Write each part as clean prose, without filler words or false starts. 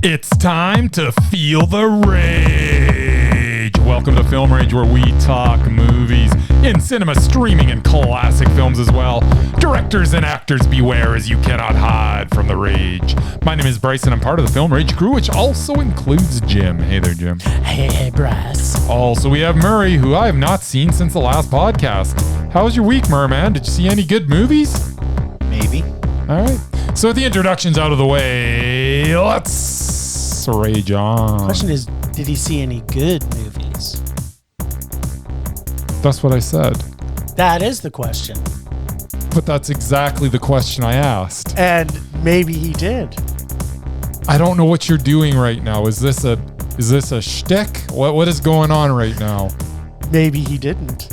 It's time to feel the rage. Welcome to Film Rage, where we talk movies in cinema, streaming, and classic films as well. Directors and actors beware, as you cannot hide from the rage. My name is Bryce, and I'm part of the Film Rage crew, which also includes Jim. Hey there, Jim. Hey, Bryce. Also, we have Murray, who I have not seen since the last podcast. How was your week, Merman? Did you see any good movies? Maybe. All right. So with the introductions out of the way, let's rage on. The question is, did he see any good movies? That's what I said. That is the question. But that's exactly the question I asked. And maybe he did. I don't know what you're doing right now. Is this a shtick? What is going on right now? Maybe he didn't.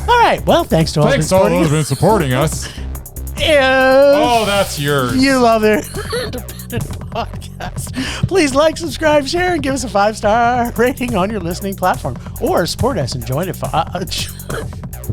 All right. Well, thanks to all those who've been supporting us. Oh, that's yours. You love their independent podcast. Please like, subscribe, share, and give us a 5-star rating on your listening platform. Or support us and join the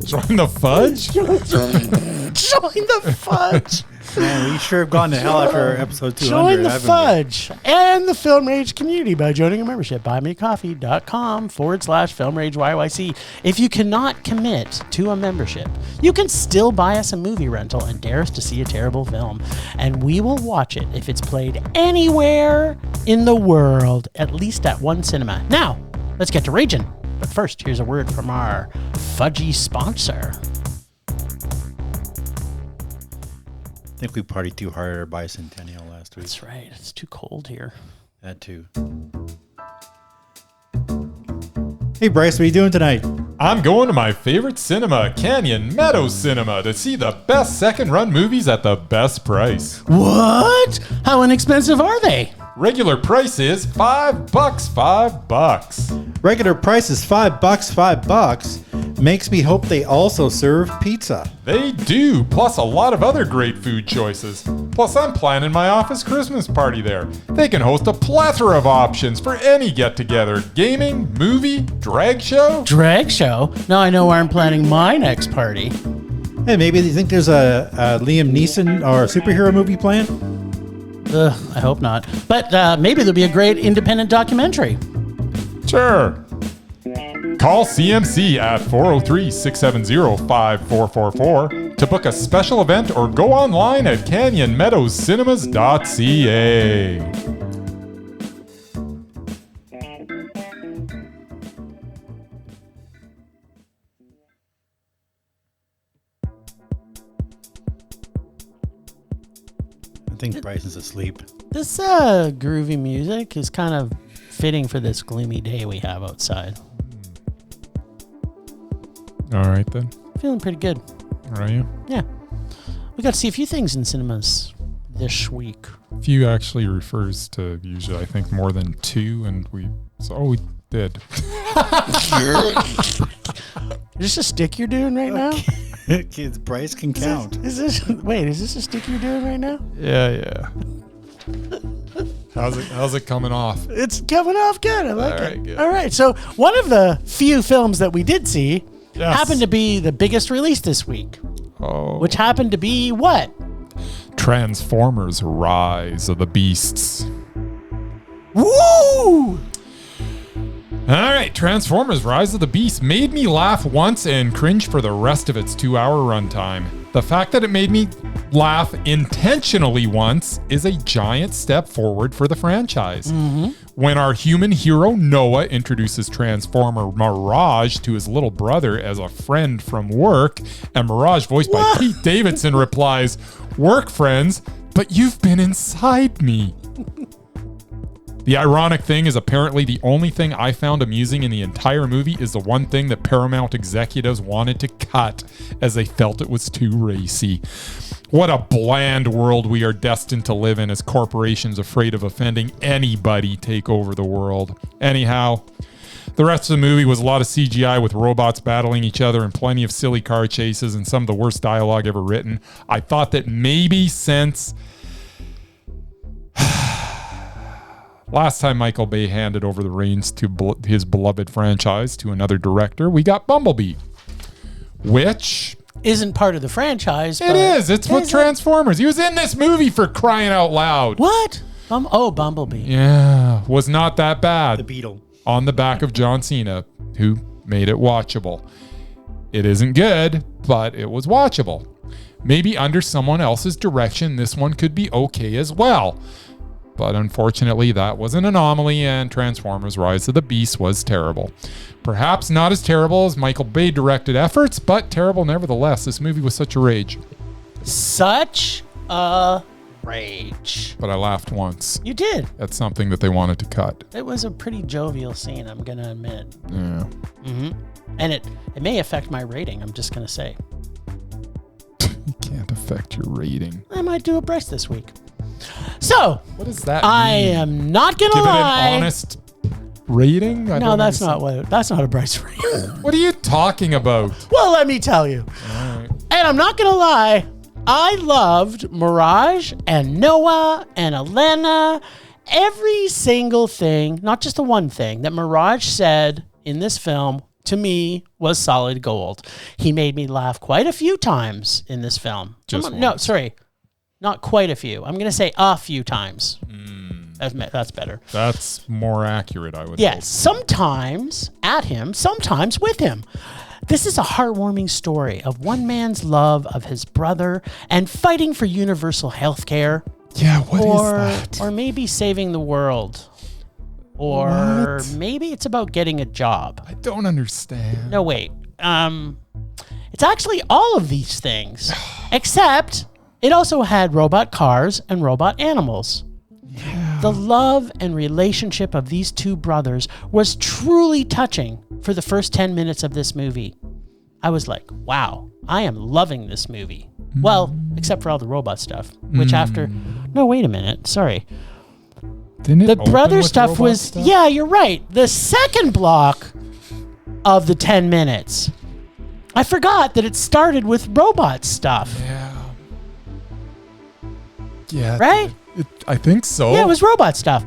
Join the fudge? Join the fudge. Man, we sure have gone to hell after episode 200. Join the fudge and the Film Rage community by joining a membership. buymeacoffee.com/Film Rage YYC. If you cannot commit to a membership, you can still buy us a movie rental and dare us to see a terrible film. And we will watch it if it's played anywhere in the world, at least at one cinema. Now, let's get to raging. But first, here's a word from our fudgy sponsor. I think we partied too hard at our bicentennial last week. That's right. It's too cold here. That too. Hey, Bryce, what are you doing tonight? I'm going to my favorite cinema, Canyonmeadowscinema, to see the best second-run movies at the best price. What? How inexpensive are they? Regular price is $5. Regular price is $5. Makes me hope they also serve pizza. They do, plus a lot of other great food choices. Plus, I'm planning my office Christmas party there. They can host a plethora of options for any get-together. Gaming, movie, drag show. Drag show? Now I know where I'm planning my next party. Hey, maybe you think there's a Liam Neeson or a superhero movie planned? I hope not. But maybe there'll be a great independent documentary. Sure. Call CMC at 403-670-5444 to book a special event or go online at canyonmeadowscinema.ca. I think Bryson's asleep. This groovy music is kind of fitting for this gloomy day we have outside. All right, then. Feeling pretty good. Are you? Yeah. We got to see a few things in cinemas this week. Few actually refers to usually, I think, more than two, and we did. Is this a stick you're doing right now? Kids, Bryce can count. Is this a stick you're doing right now? Yeah. How's it coming off? It's coming off good. I like it. Good. All right. So one of the few films that we did see happened to be the biggest release this week. Oh. Which happened to be what? Transformers: Rise of the Beasts. Woo! All right, Transformers: Rise of the Beast made me laugh once and cringe for the rest of its 2-hour runtime. The fact that it made me laugh intentionally once is a giant step forward for the franchise. Mm-hmm. When our human hero Noah introduces Transformer Mirage to his little brother as a friend from work, and Mirage, voiced by Pete Davidson, replies, "Work friends, but you've been inside me." The ironic thing is apparently the only thing I found amusing in the entire movie is the one thing that Paramount executives wanted to cut as they felt it was too racy. What a bland world we are destined to live in as corporations afraid of offending anybody take over the world. Anyhow, the rest of the movie was a lot of CGI with robots battling each other and plenty of silly car chases and some of the worst dialogue ever written. I thought that maybe since last time Michael Bay handed over the reins to his beloved franchise to another director, we got Bumblebee, which isn't part of the franchise. It is. It's with Transformers. He was in this movie, for crying out loud. What? Bumblebee. Yeah, was not that bad. The Beetle. On the back of John Cena, who made it watchable. It isn't good, but it was watchable. Maybe under someone else's direction, this one could be okay as well. But unfortunately, that was an anomaly, and Transformers Rise of the Beast was terrible. Perhaps not as terrible as Michael Bay directed efforts, but terrible nevertheless. This movie was such a rage. Such a rage. But I laughed once You did. at something that they wanted to cut. It was a pretty jovial scene, I'm going to admit. Yeah. And it may affect my rating, I'm just going to say. You can't affect your rating. I might do a Bryce this week. So, What does that I mean? am not going to Give it lie. an honest rating? No, that's not a Bryce rating. What are you talking about? Well, let me tell you. All right. And I'm not going to lie. I loved Mirage and Noah and Elena. Every single thing, not just the one thing, that Mirage said in this film, to me, was solid gold. He made me laugh quite a few times in this film. No, sorry. Not quite a few. I'm going to say a few times. That's better. That's more accurate, I would Yes, hope. sometimes at him, sometimes with him. This is a heartwarming story of one man's love of his brother and fighting for universal health care. Yeah, what is that? Or maybe saving the world. Or What? maybe it's about getting a job. I don't understand. No, wait. It's actually all of these things, except it also had robot cars and robot animals. Yeah. The love and relationship of these two brothers was truly touching for the first 10 minutes of this movie. I was like, wow, I am loving this movie. Well, except for all the robot stuff, which after... No, wait a minute. Sorry. Didn't it The open brother with stuff robot was... stuff? Yeah, you're right. The second block of the 10 minutes, I forgot that it started with robot stuff. Yeah. Yeah. Right? I think so. Yeah, it was robot stuff.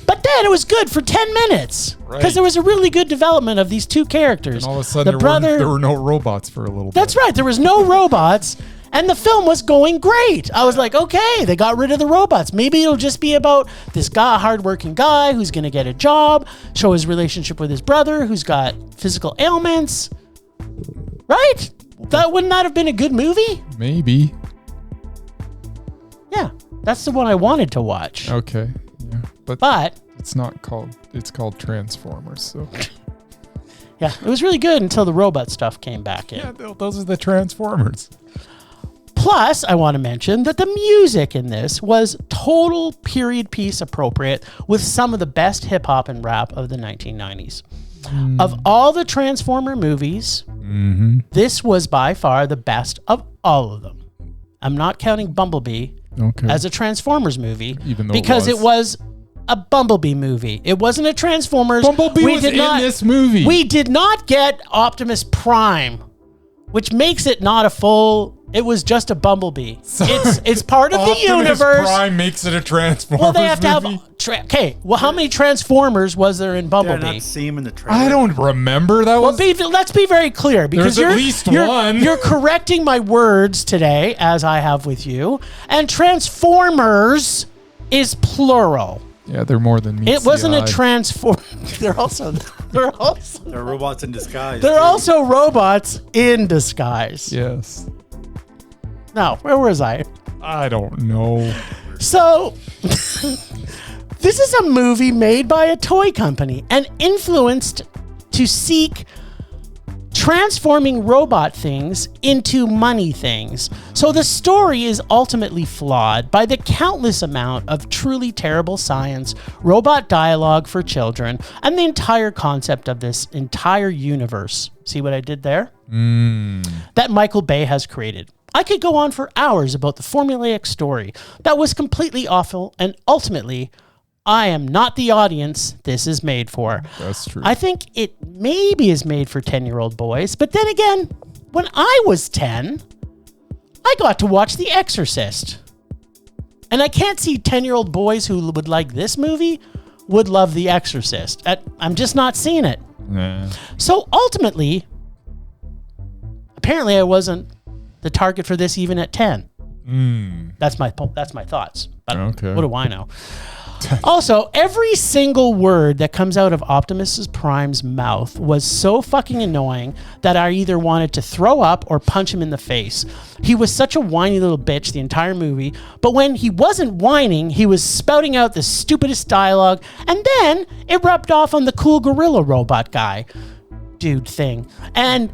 But then it was good for 10 minutes. Because Right. there was a really good development of these two characters. And all of a sudden, there were no robots for a little bit. That's right. There was no robots. And the film was going great. I was like, okay, they got rid of the robots. Maybe it'll just be about this guy, hardworking guy who's going to get a job, show his relationship with his brother who's got physical ailments. Right? Wouldn't that have been a good movie? Maybe. Yeah. That's the one I wanted to watch. Okay. Yeah. But it's not called. It's called Transformers. So yeah, it was really good until the robot stuff came back in. yeah, those are the Transformers. Plus, I want to mention that the music in this was total period piece appropriate with some of the best hip hop and rap of the 1990s. Of all the Transformer movies, this was by far the best of all of them. I'm not counting Bumblebee as a Transformers movie, Even though because it was a Bumblebee movie. It wasn't a Transformers. Bumblebee was in this movie. We did not get Optimus Prime, which makes it not a full. It was just a Bumblebee. It's part of the Optimus universe. Prime makes it a Transformers Well, they have to movie. have. Okay. Well, how many Transformers was there in Did I Bumblebee? not see him in the trailer? I don't remember. That was. Let's be very clear, because There's at least one. You're correcting my words today, as I have with you. And Transformers is plural. Yeah, they're more than me. It wasn't a transform. They're also They're robots in disguise. they're also robots in disguise. Yes. Now, where was I? I don't know. So, this is a movie made by a toy company and influenced to seek transforming robot things into money things. So the story is ultimately flawed by the countless amount of truly terrible science, robot dialogue for children, and the entire concept of this entire universe. See what I did there? That Michael Bay has created. I could go on for hours about the formulaic story that was completely awful, and ultimately, I am not the audience this is made for. That's true. I think it maybe is made for 10-year-old boys, but then again, when I was 10, I got to watch The Exorcist. And I can't see 10-year-old boys who would like this movie would love The Exorcist. I'm just not seeing it. Nah. So ultimately, apparently I wasn't the target for this even at 10. That's my thoughts. But Okay. what do I know? Also, every single word that comes out of Optimus Prime's mouth was so fucking annoying that I either wanted to throw up or punch him in the face. He was such a whiny little bitch the entire movie, but when he wasn't whining, he was spouting out the stupidest dialogue, and then it rubbed off on the cool gorilla robot guy dude thing. And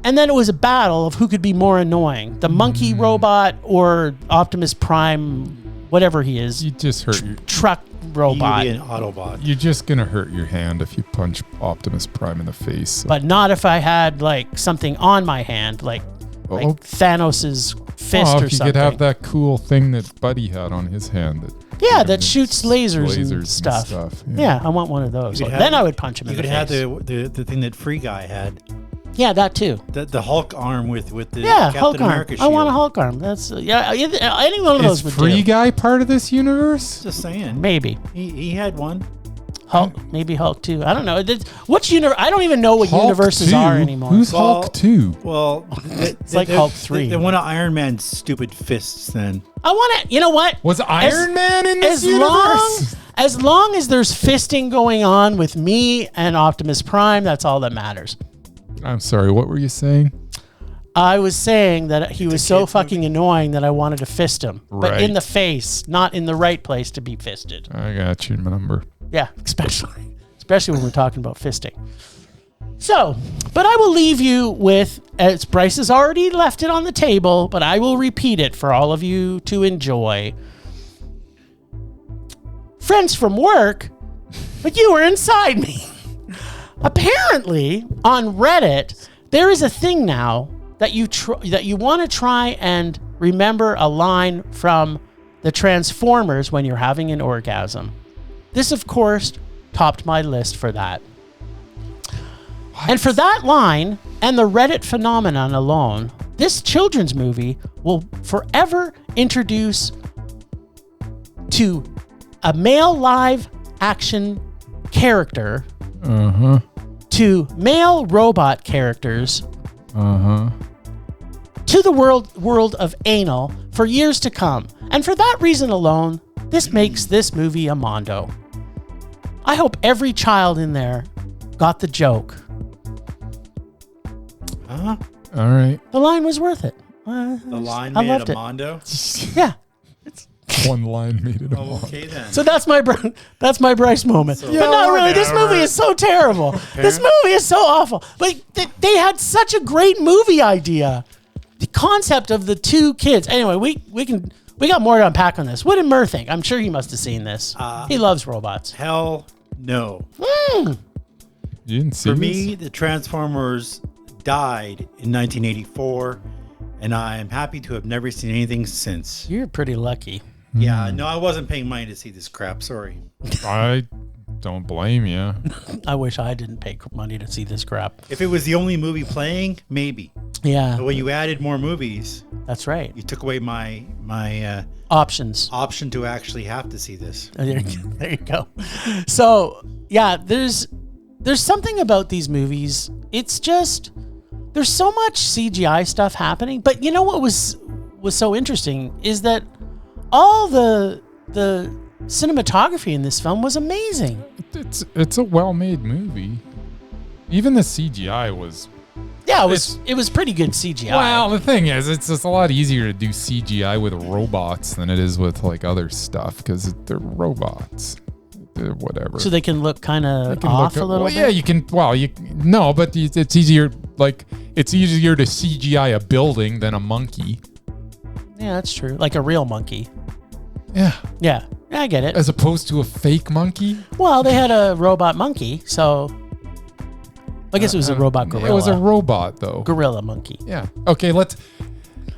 then it was a battle of who could be more annoying, the monkey robot or Optimus Prime, whatever he is. You just hurt your Truck robot. You'd be an Autobot. You're just gonna hurt your hand if you punch Optimus Prime in the face. So. But not if I had like something on my hand, like Thanos's fist or if you something. could have that cool thing that Buddy had on his hand. That shoots lasers and stuff. Yeah, I want one of those. Then I would punch him in the face. You could have the thing that Free Guy had. Yeah, that too. The Hulk arm with the Hulk Captain arm. America shield. I want a Hulk arm. That's any one of those would Free do. Guy part of this universe? Just saying. Maybe. He had one. Hulk, maybe Hulk 2. I don't know. Which universe? I don't even know what Hulk universes 2? are anymore. Who's Hulk 2? Well, it's like Hulk 3. They one of Iron Man's stupid fists. Then I want to. You know what? Was Iron Man in this universe? As long as there's fisting going on with me and Optimus Prime, that's all that matters. I'm sorry. What were you saying? I was saying that he was so fucking annoying that I wanted to fist him, but in the face, not in the right place to be fisted. I got your number. Yeah, especially when we're talking about fisting. So, but I will leave you with, as Bryce has already left it on the table, but I will repeat it for all of you to enjoy. Friends from work, but you were inside me. Apparently, on Reddit, there is a thing now that you want to try and remember a line from the Transformers when you're having an orgasm. This, of course, topped my list for that. What? And for that line and the Reddit phenomenon alone, this children's movie will forever introduce to a male live action character to male robot characters to the world of anal for years to come. And for that reason alone, this makes this movie a mondo. I hope every child in there got the joke. All right. The line was worth it. The line I made loved a it. mondo? Yeah. One line made it a mondo. Okay then. So that's my Bryce moment. But not really. This movie is so terrible. This movie is so awful. But they had such a great movie idea. The concept of the two kids. Anyway, we got more to unpack on this. What did Murr think? I'm sure he must have seen this. He loves robots. Hell no. You didn't see For this? me, the Transformers died in 1984, and I am happy to have never seen anything since. You're pretty lucky. Yeah, no, I wasn't paying money to see this crap. Sorry. I don't blame you. I wish I didn't pay money to see this crap. If it was the only movie playing, maybe. Yeah, But when you added more movies, that's right. you took away my Options. option to actually have to see this. There you go. So yeah, there's something about these movies. It's just there's so much CGI stuff happening. But you know what was so interesting is that all the cinematography in this film was amazing. It's a well-made movie. Even the CGI was. Yeah, it was pretty good CGI. Well, the thing is, it's just a lot easier to do CGI with robots than it is with like other stuff because they're robots. They're whatever. So they can look kind of off a little bit. Yeah, you can. Well, no, but it's easier. Like it's easier to CGI a building than a monkey. Yeah, that's true. Like a real monkey. Yeah. Yeah, I get it. As opposed to a fake monkey. Well, they had a robot monkey, so I guess it was a robot gorilla. It was a robot, though. Gorilla monkey. Yeah. Okay,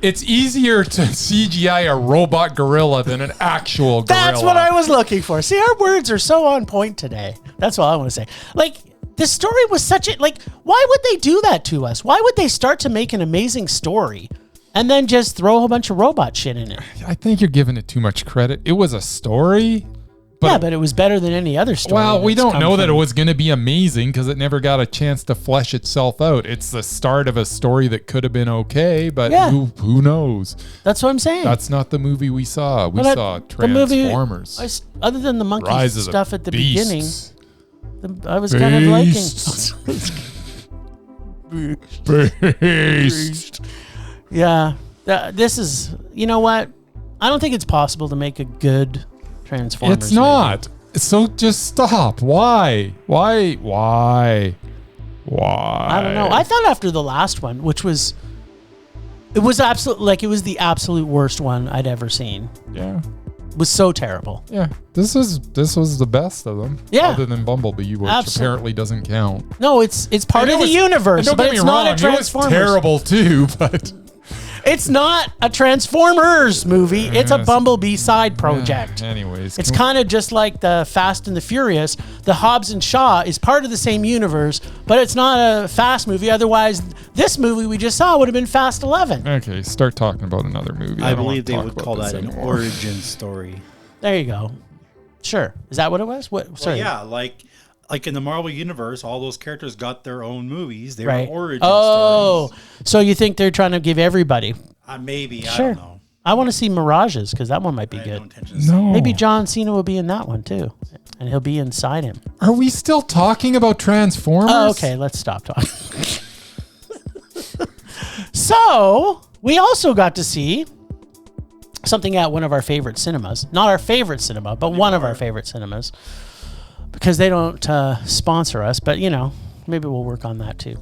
it's easier to CGI a robot gorilla than an actual gorilla. That's what I was looking for. See, our words are so on point today. That's all I want to say. Like, the story was why would they do that to us? Why would they start to make an amazing story and then just throw a whole bunch of robot shit in it? I think you're giving it too much credit. It was a story, but it was better than any other story. Well, we that's don't come know that it from- was going to be amazing because it never got a chance to flesh itself out. It's the start of a story that could have been okay, but Yeah. who knows? That's what I'm saying. That's not the movie we saw. We But saw the movie- Transformers. Other than the monkey Rise of the stuff at the beginning, Beasts. I was kind of liking. Beast. Yeah, this is. You know what? I don't think it's possible to make a good Transformers. It's not. So just stop. Why? I don't know. I thought after the last one, which was, it was the absolute worst one I'd ever seen. Yeah. It was so terrible. Yeah. This was the best of them. Yeah. Other than Bumblebee, which apparently doesn't count. No, it's part of the universe, but it's not a Transformers. It was terrible too, but It's not a Transformers movie. It's a Bumblebee side project. anyways, It's kind of just like the Fast and the Furious. The Hobbs and Shaw is part of the same universe, but it's not a Fast movie. Otherwise, this movie we just saw would have been Fast 11. okay. Start talking about another movie. I don't wanna believe they talk would about call this that an anymore. origin story. There you go. Sure. Is that what it was? What? Sorry. Well, yeah, like in the Marvel universe, all those characters got their own movies. They Right. were origin Oh, stories. so you think they're trying to give everybody? Maybe, I Sure. don't know. I want to see Mirages because that one might be I have no good. intention to see it. No. Maybe John Cena will be in that one too, and he'll be inside him. Are we still talking about Transformers? Oh, okay, let's stop talking. So, we also got to see something at one of our favorite cinemas. Not our favorite cinema, but one of our favorite cinemas. Because they don't sponsor us, but maybe we'll work on that too.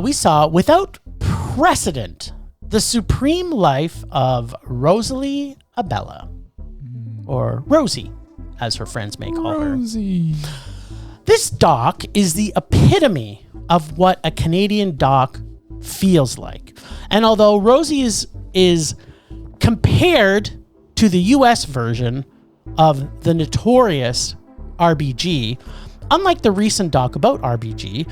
We saw Without Precedent, the supreme life of Rosalie Abella, or Rosie, as her friends may call her. Rosie. This doc is the epitome of what a Canadian doc feels like. And although Rosie is compared to the US version of the notorious RBG, unlike the recent doc about RBG,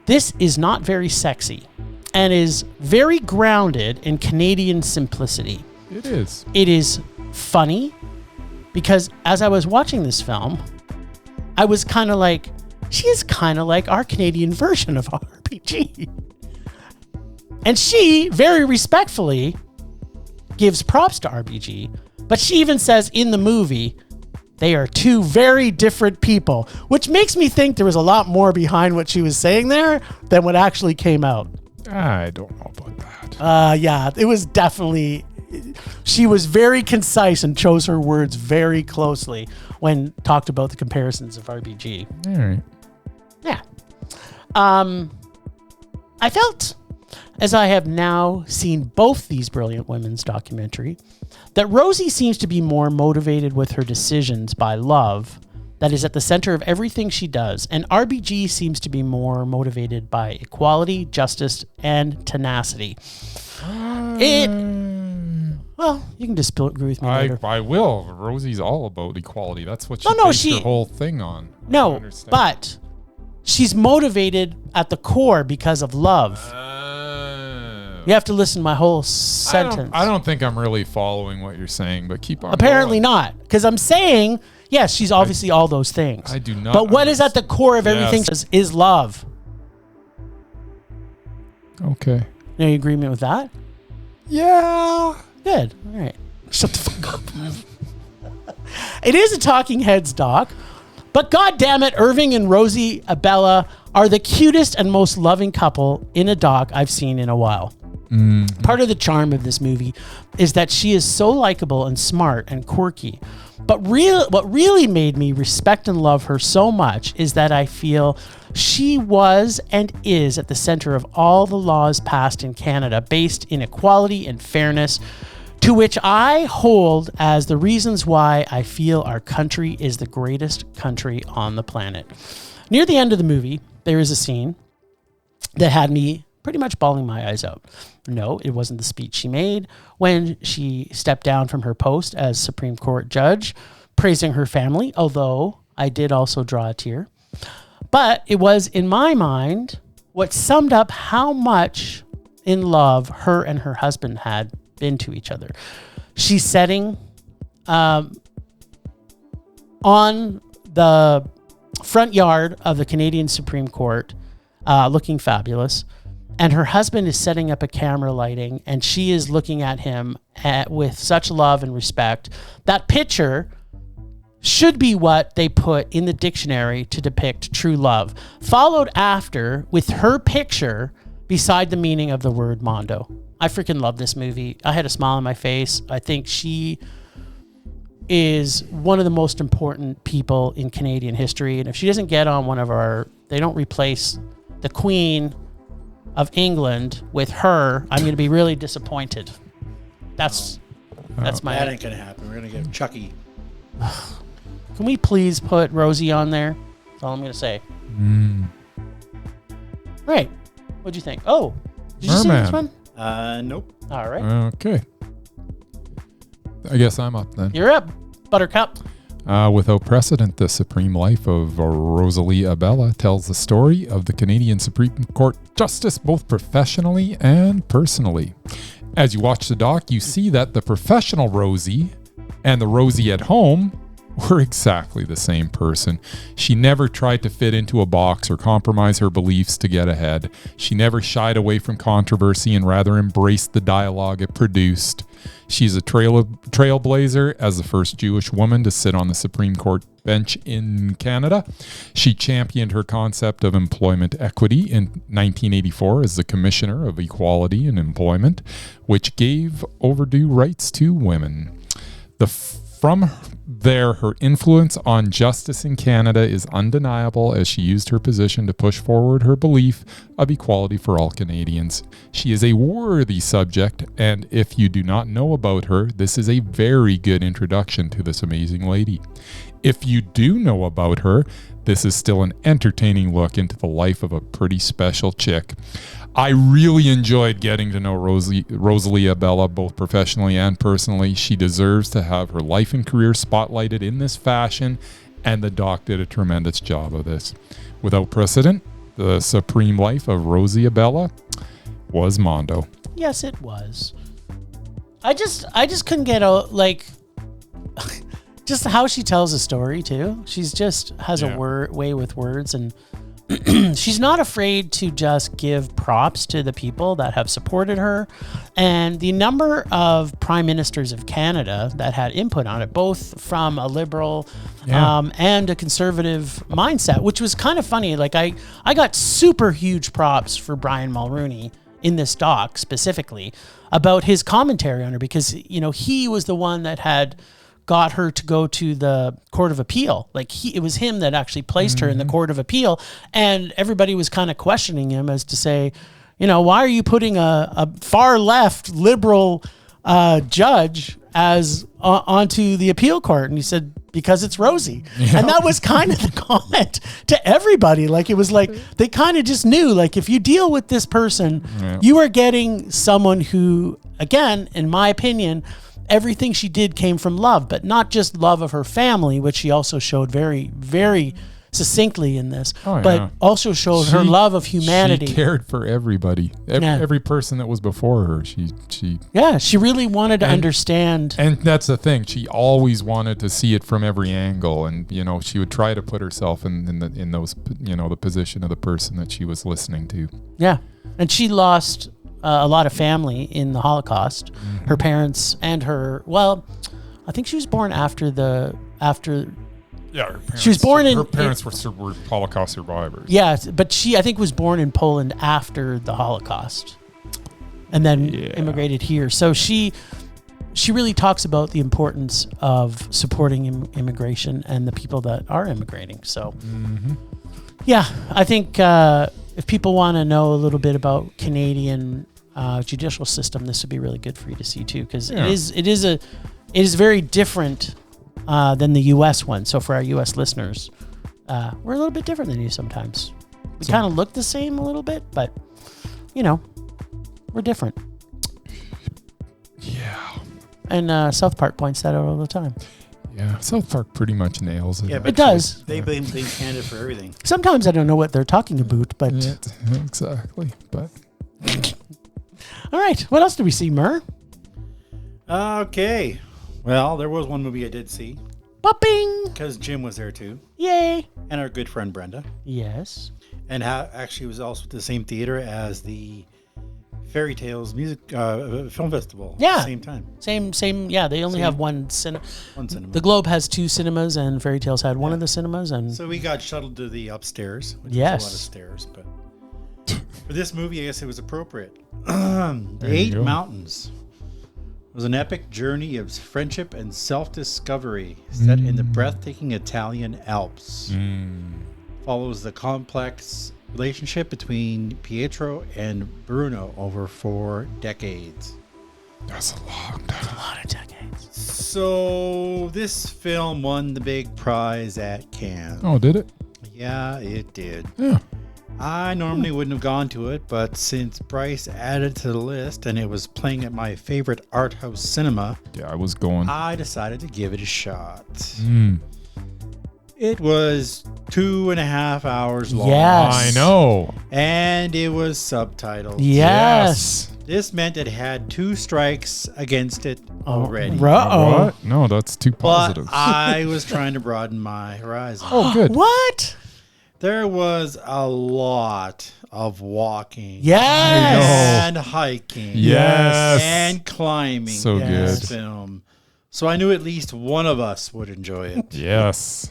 this is not very sexy and is very grounded in Canadian simplicity. It is. It is funny because as I was watching this film, I was kind of like, she is kind of like our Canadian version of RPG. And she very respectfully gives props to RBG, but she even says in the movie, they are two very different people, which makes me think there was a lot more behind what she was saying there than what actually came out. I don't know about that. Yeah, it was definitely, she was very concise and chose her words very closely when talked about the comparisons of RBG. All right. Yeah. I felt, as I have now seen both these brilliant women's documentary, that Rosie seems to be more motivated with her decisions by love that is at the center of everything she does, and RBG seems to be more motivated by equality, justice, and tenacity. Well, you can disagree with me later. I will. Rosie's all about equality. That's what she No, based she- her whole thing on. I No, understand. but she's motivated at the core because of love. You have to listen to my whole sentence. I don't think I'm really following what you're saying, but keep on Apparently going. not, because I'm saying, yes, she's obviously all those things. I do not But what is at the core of everything is love. Okay. Any agreement with that? Yeah. Good. All right. Shut the fuck up. It is a Talking Heads doc, but God damn it, Irving and Rosie Abella are the cutest and most loving couple in a doc I've seen in a while. Part of the charm of this movie is that she is so likable and smart and quirky. But what really made me respect and love her so much is that I feel she was and is at the center of all the laws passed in Canada based in equality and fairness, to which I hold as the reasons why I feel our country is the greatest country on the planet. Near the end of the movie, there is a scene that had me pretty much bawling my eyes out. No, it wasn't the speech she made when she stepped down from her post as Supreme Court judge, praising her family, although I did also draw a tear. But it was, in my mind, what summed up how much in love her and her husband had been to each other. She's setting on the front yard of the Canadian Supreme Court, looking fabulous. And her husband is setting up a camera lighting, and she is looking at him with such love and respect. That picture should be what they put in the dictionary to depict true love, followed after with her picture beside the meaning of the word Mondo. I freaking love this movie. I had a smile on my face. I think she is one of the most important people in Canadian history. And if she doesn't get on they don't replace the Queen of England with her, I'm going to be really disappointed. That's my... That ain't going to happen. We're going to get Chucky. Can we please put Rosie on there? That's all I'm going to say. Right. What'd you think? Oh, did you see this one? Nope. All right. Okay. I guess I'm up then. You're up, Buttercup. Without Precedent, the supreme life of Rosalie Abella tells the story of the Canadian Supreme Court justice both professionally and personally. As you watch the doc, you see that the professional Rosie and the Rosie at home were exactly the same person. She never tried to fit into a box or compromise her beliefs to get ahead. She never shied away from controversy and rather embraced the dialogue it produced. She's a trailblazer as the first Jewish woman to sit on the Supreme Court bench in Canada. She championed her concept of employment equity in 1984 as the Commissioner of Equality in Employment, which gave overdue rights to women. From there, her influence on justice in Canada is undeniable as she used her position to push forward her belief of equality for all Canadians. She is a worthy subject, and if you do not know about her, this is a very good introduction to this amazing lady. If you do know about her, this is still an entertaining look into the life of a pretty special chick. I really enjoyed getting to know Rosalie Abella, both professionally and personally. She deserves to have her life and career spotlighted in this fashion, and the doc did a tremendous job of this. Without Precedent, the supreme life of Rosie Abella was Mondo. Yes, it was. I just couldn't get just how she tells a story too. She's just has a way with words, and she's not afraid to just give props to the people that have supported her. And the number of prime ministers of Canada that had input on it, both from a liberal and a conservative mindset, which was kind of funny. Like I got super huge props for Brian Mulroney in this doc specifically about his commentary on her, because, you know, he was the one that had got her to go to the Court of Appeal. It was him that actually placed her in the Court of Appeal, and everybody was kind of questioning him as to say, you know, why are you putting a far left liberal judge as onto the appeal court? And he said, because it's Rosie. Yeah. And that was kind of the comment to everybody. Like, it was like, they kind of just knew, like, if you deal with this person, you are getting someone who, again, in my opinion, everything she did came from love, but not just love of her family, which she also showed very, very succinctly in this, but also showed her love of humanity. She cared for everybody, every person that was before her. She really wanted to understand. And that's the thing. She always wanted to see it from every angle, and you know, she would try to put herself in those, you know, the position of the person that she was listening to. Yeah, and she lost a lot of family in the Holocaust. Mm-hmm. Her parents and her, I think she was born after. Yeah, her parents, she was born in. Her parents were Holocaust survivors. Yeah, but she, I think, was born in Poland after the Holocaust, and then immigrated here. So she really talks about the importance of supporting immigration and the people that are immigrating. So, I think if people want to know a little bit about Canadian judicial system, this would be really good for you to see too, because it is very different than the U.S. one. So for our U.S. listeners, we're a little bit different than you sometimes. We kind of look the same a little bit, but, you know, we're different. Yeah. And South Park points that out all the time. Yeah, South Park pretty much nails it. Yeah, but it does. They blame Canada for everything. Sometimes I don't know what they're talking about, but... Yeah, exactly, but... All right, what else did we see, Mur? Okay. Well, there was one movie I did see. Popping. Because Jim was there too. Yay. And our good friend Brenda. Yes. And actually was also at the same theater as the Fairy Tales music film festival. Yeah. At the same time. Same. Yeah, they only have one cinema. One cinema. The Globe has 2 cinemas, and Fairy Tales had one of the cinemas. And So we got shuttled to the upstairs. Which Yes. was a lot of stairs, but for this movie, I guess it was appropriate. The Eight Mountains was an epic journey of friendship and self-discovery set in the breathtaking Italian Alps. Follows the complex relationship between Pietro and Bruno over 4 decades. That's a long time. a lot of decades. So this film won the big prize at Cannes. Oh, did it? Yeah, it did. Yeah. I normally wouldn't have gone to it, but since Bryce added to the list and it was playing at my favorite art house cinema, Yeah, I was going. I decided to give it a shot. Mm. It was 2.5 hours long. Yes. I know. And it was subtitled. Yes. This meant it had 2 strikes against it already. Uh-oh. What? No, that's too But positive. I was trying to broaden my horizon. Oh, good. What? There was a lot of walking. Yes. And hiking. Yes. And climbing So in this good. film. So I knew at least one of us would enjoy it. Yes.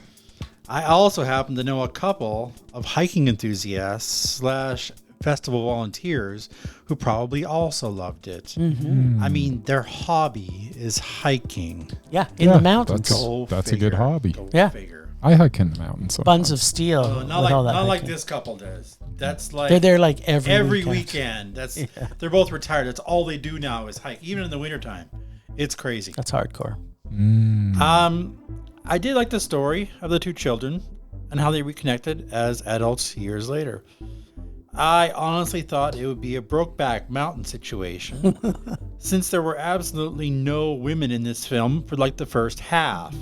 I also happen to know a couple of hiking enthusiasts / festival volunteers who probably also loved it. I mean, their hobby is hiking. Yeah, in the mountains. That's a good hobby. Go Yeah. figure. I hike in the mountains. Sometimes. Buns of steel. Not with all that like hiking. this couple does. That's like They're there like every weekend. That's They're both retired. That's all they do now is hike, even in the wintertime. It's crazy. That's hardcore. I did like the story of the 2 children and how they reconnected as adults years later. I honestly thought it would be a Brokeback Mountain situation since there were absolutely no women in this film for like the first half.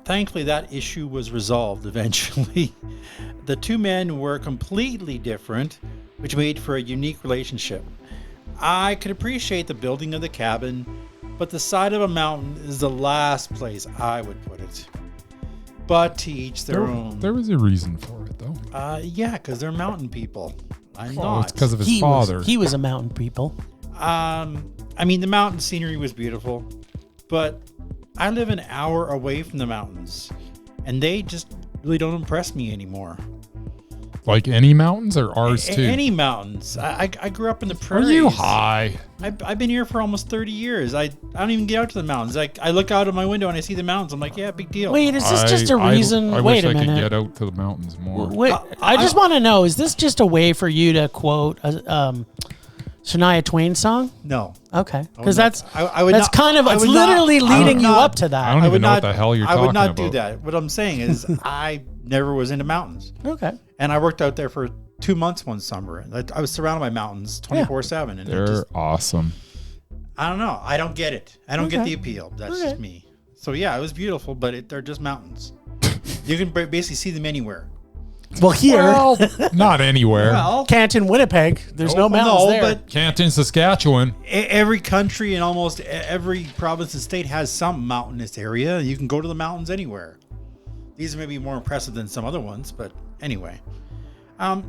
Thankfully, that issue was resolved eventually. The 2 men were completely different, which made for a unique relationship. I could appreciate the building of the cabin, but the side of a mountain is the last place I would put it. But to each their own. There was a reason for it, though. Yeah, because they're mountain people. I'm Oh, not. it's because of his father. He was a mountain people. I mean, the mountain scenery was beautiful, but I live an hour away from the mountains, and they just really don't impress me anymore. Like any mountains or ours too? Any mountains. I grew up in the Are prairies. you high? I've been here for almost 30 years. I don't even get out to the mountains. I look out of my window and I see the mountains. I'm like, yeah, big deal. Wait, is this just a reason? I wait wish a I could minute. get out to the mountains more. Wait, I just want to know: is this just a way for you to quote a Shania Twain song? No. Okay, because not. that's I would that's not- kind of I it's would not- literally I would leading you not- up to that. I don't even know what the hell you're I would talking not do about. that. What I'm saying is I never was into mountains. Okay. And I worked out there for 2 months one summer. I was surrounded by mountains 24/7. And it They're just, awesome. I don't know. I don't get it. I don't get Okay. the appeal. That's Okay. just me. So yeah, it was beautiful, but they're just mountains. You can basically see them anywhere. Well, here, Well, not anywhere. Well, Canton, Winnipeg, there's no mountains there. but Canton, Saskatchewan. every country and almost every province and state has some mountainous area. You can go to the mountains anywhere. These may be more impressive than some other ones, but anyway.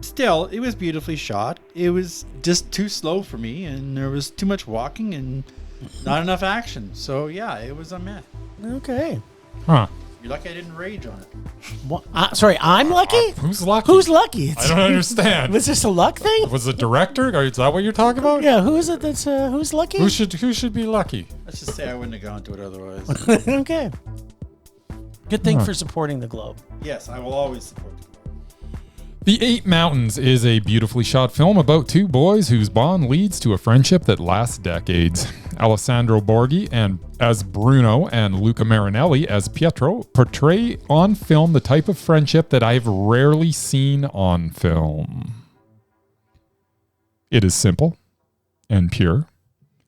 Still, it was beautifully shot. It was just too slow for me, and there was too much walking and not enough action. So yeah, it was a meh. Okay. Huh. You're lucky I didn't rage on it. Sorry, I'm lucky? Who's lucky? Who's lucky? I don't understand. Was this a luck thing? Was the director? Is that what you're talking about? Yeah, who is it that's who's lucky? Who should be lucky? Let's just say I wouldn't have gone to it otherwise. Okay. Good thing Huh. for supporting the Globe. Yes, I will always support the The Eight Mountains is a beautifully shot film about 2 boys whose bond leads to a friendship that lasts decades. Alessandro Borghi and as Bruno and Luca Marinelli as Pietro portray on film the type of friendship that I've rarely seen on film. It is simple and pure,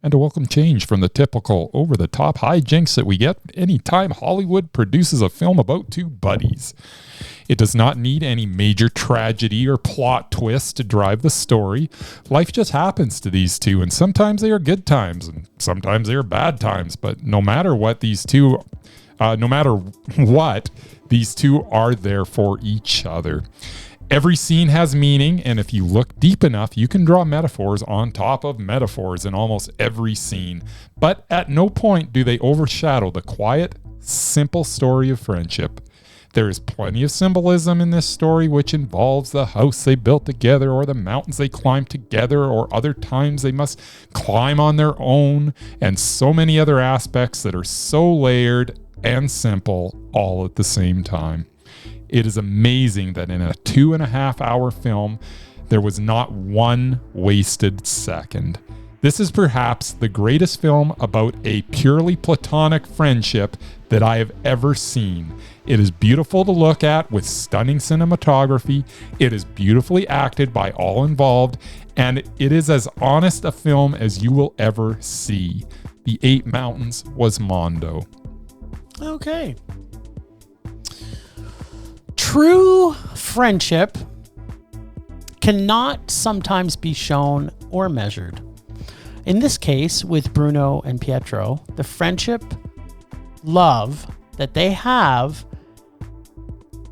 and a welcome change from the typical over-the-top hijinks that we get anytime Hollywood produces a film about 2 buddies. It does not need any major tragedy or plot twist to drive the story. Life just happens to these 2, and sometimes they are good times, and sometimes they are bad times. But no matter what these 2 no matter what, these two are there for each other. Every scene has meaning, and if you look deep enough, you can draw metaphors on top of metaphors in almost every scene. But at no point do they overshadow the quiet, simple story of friendship. There is plenty of symbolism in this story, which involves the house they built together, or the mountains they climbed together, or other times they must climb on their own, and so many other aspects that are so layered and simple all at the same time. It is amazing that in a 2.5 hour film, there was not one wasted second. This is perhaps the greatest film about a purely platonic friendship that I have ever seen. It is beautiful to look at with stunning cinematography. It is beautifully acted by all involved, and it is as honest a film as you will ever see. The Eight Mountains was Mondo. Okay. True friendship cannot sometimes be shown or measured. In this case, with Bruno and Pietro, the friendship, love that they have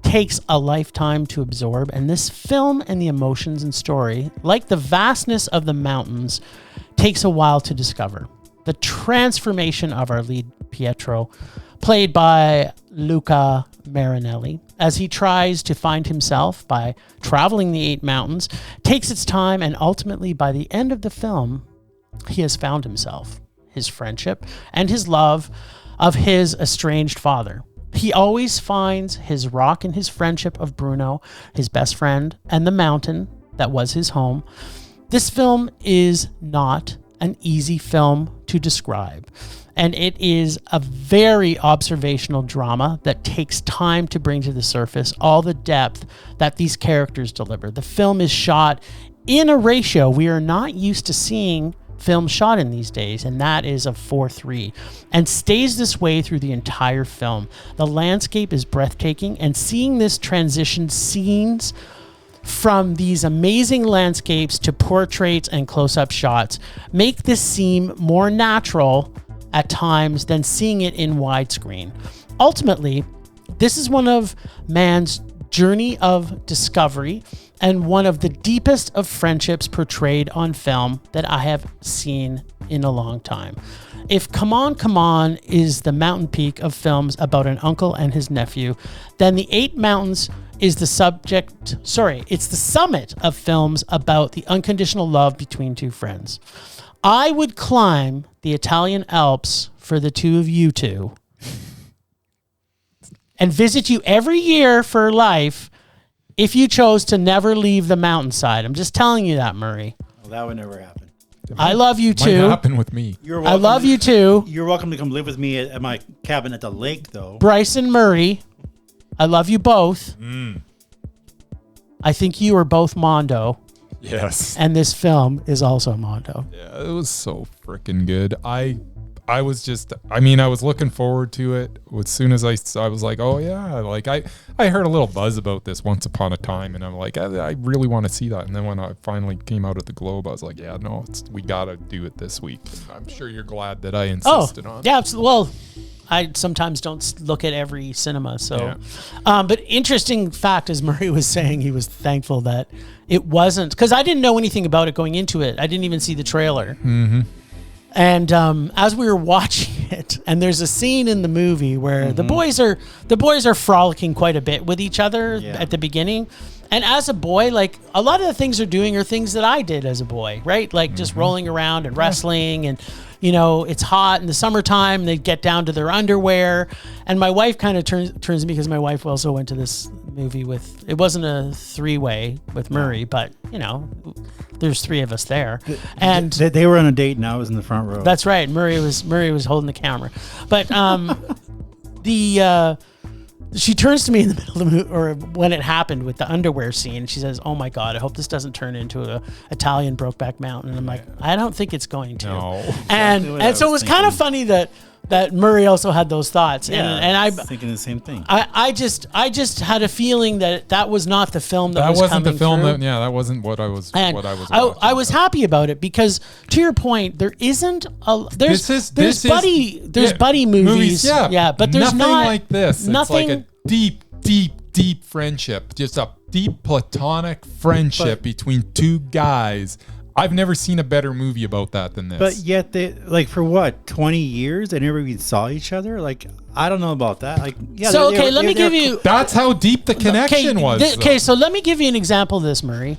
takes a lifetime to absorb, and this film and the emotions and story, like the vastness of the mountains, takes a while to discover. The transformation of our lead, Pietro, played by Luca Marinelli, as he tries to find himself by traveling the Eight Mountains, takes its time, and ultimately by the end of the film, he has found himself, his friendship, and his love of his estranged father. He always finds his rock in his friendship of Bruno, his best friend, and the mountain that was his home. This film is not an easy film to describe, and it is a very observational drama that takes time to bring to the surface all the depth that these characters deliver. The film is shot in a ratio we are not used to seeing film shot in these days, and that is a 4:3, and stays this way through the entire film. The landscape is breathtaking, and seeing this transition scenes from these amazing landscapes to portraits and close-up shots make this seem more natural at times than seeing it in widescreen. Ultimately, this is one of man's journey of discovery and one of the deepest of friendships portrayed on film that I have seen in a long time. If Come On, Come On is the mountain peak of films about an uncle and his nephew, then The Eight Mountains is the it's the summit of films about the unconditional love between two friends. I would climb the Italian Alps for the two of you two and visit you every year for life if you chose to never leave the mountainside. I'm just telling you that, Murray. Well, that would never happen. I love you too. Might happen with me. I love you too. You're welcome to come live with me at my cabin at the lake, though. Bryce and Murray, I love you both. I think you are both Mondo. Yes. And this film is also Mondo. Yeah, it was so freaking good. I was looking forward to it. As soon as I was like, oh yeah, like I heard a little buzz about this once upon a time, and I'm like, I really want to see that. And then when I finally came out at the Globe, I was like, yeah, no, we gotta do it this week. And I'm sure you're glad that I insisted on it. Yeah, absolutely. Well, I sometimes don't look at every cinema, so. Yeah. But interesting fact, as Murray was saying, he was thankful that it wasn't, because I didn't know anything about it going into it. I didn't even see the trailer. Mm-hmm. And as we were watching it, and there's a scene in the movie where the boys are frolicking quite a bit with each other at the beginning. And as a boy, like a lot of the things they're doing are things that I did as a boy, right? Like just rolling around and wrestling, and you know, it's hot in the summertime. They get down to their underwear, and my wife kind of turns to me, because my wife also went to this movie with. It wasn't a 3-way with Murray, but you know, there's 3 of us there, and they were on a date, and I was in the front row. That's right. Murray was holding the camera, but she turns to me in the middle of the movie, or when it happened with the underwear scene. She says, "Oh my God, I hope this doesn't turn into an Italian Brokeback Mountain." And I'm like, I don't think it's going to. No. And so it was kind of funny that that Murray also had those thoughts. And I was thinking the same thing. I just had a feeling that was not the film that was wasn't coming the film through. that wasn't what I was And what I was I was happy about it because, to your point, there isn't there's buddy movies, but there's nothing not like this. Nothing, it's like a deep friendship, just a deep platonic friendship between two guys. I've never seen a better movie about that than this. But yet, they for what 20 years they never even saw each other. Like, I don't know about that. Like, yeah. So let me give you. That's how deep the connection was. Okay, so let me give you an example of this, Murray,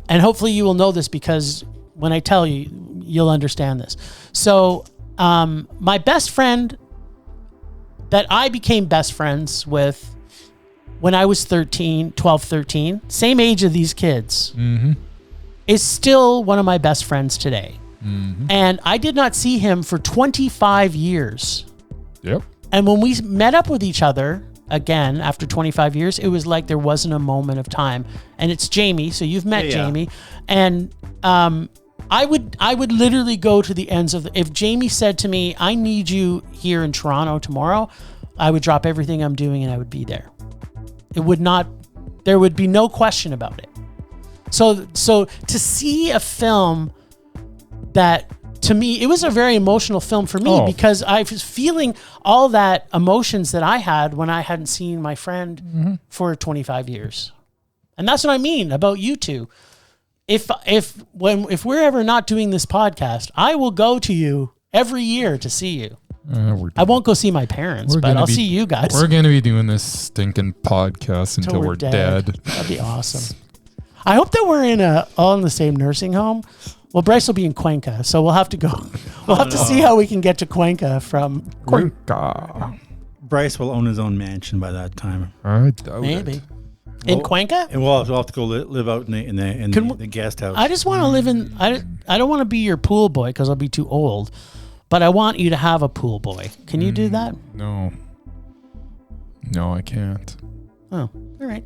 and hopefully you will know this because when I tell you, you'll understand this. So, my best friend that I became best friends with when I was 12, 13, same age of these kids. Mm-hmm. Is still one of my best friends today. Mm-hmm. And I did not see him for 25 years. Yep. And when we met up with each other again after 25 years, it was like there wasn't a moment of time. And it's Jamie, so you've met Jamie. And I would literally go to the ends of if Jamie said to me, I need you here in Toronto tomorrow, I would drop everything I'm doing and I would be there. There would be no question about it. So to see a film that, to me, it was a very emotional film for me because I was feeling all that emotions that I had when I hadn't seen my friend for 25 years. And that's what I mean about you two. If we're ever not doing this podcast, I will go to you every year to see you. I won't go see my parents, but I'll see you guys. We're going to be doing this stinking podcast until we're dead. That'd be awesome. I hope that we're all in the same nursing home. Well, Bryce will be in Cuenca, so we'll have to go. We'll have to see how we can get to Cuenca from Cuenca. Bryce will own his own mansion by that time. I doubt maybe. it. In Cuenca? And we'll have to go live out in the guest house. I just want to live in... I don't want to be your pool boy because I'll be too old, but I want you to have a pool boy. Can you do that? No, I can't. Oh, all right.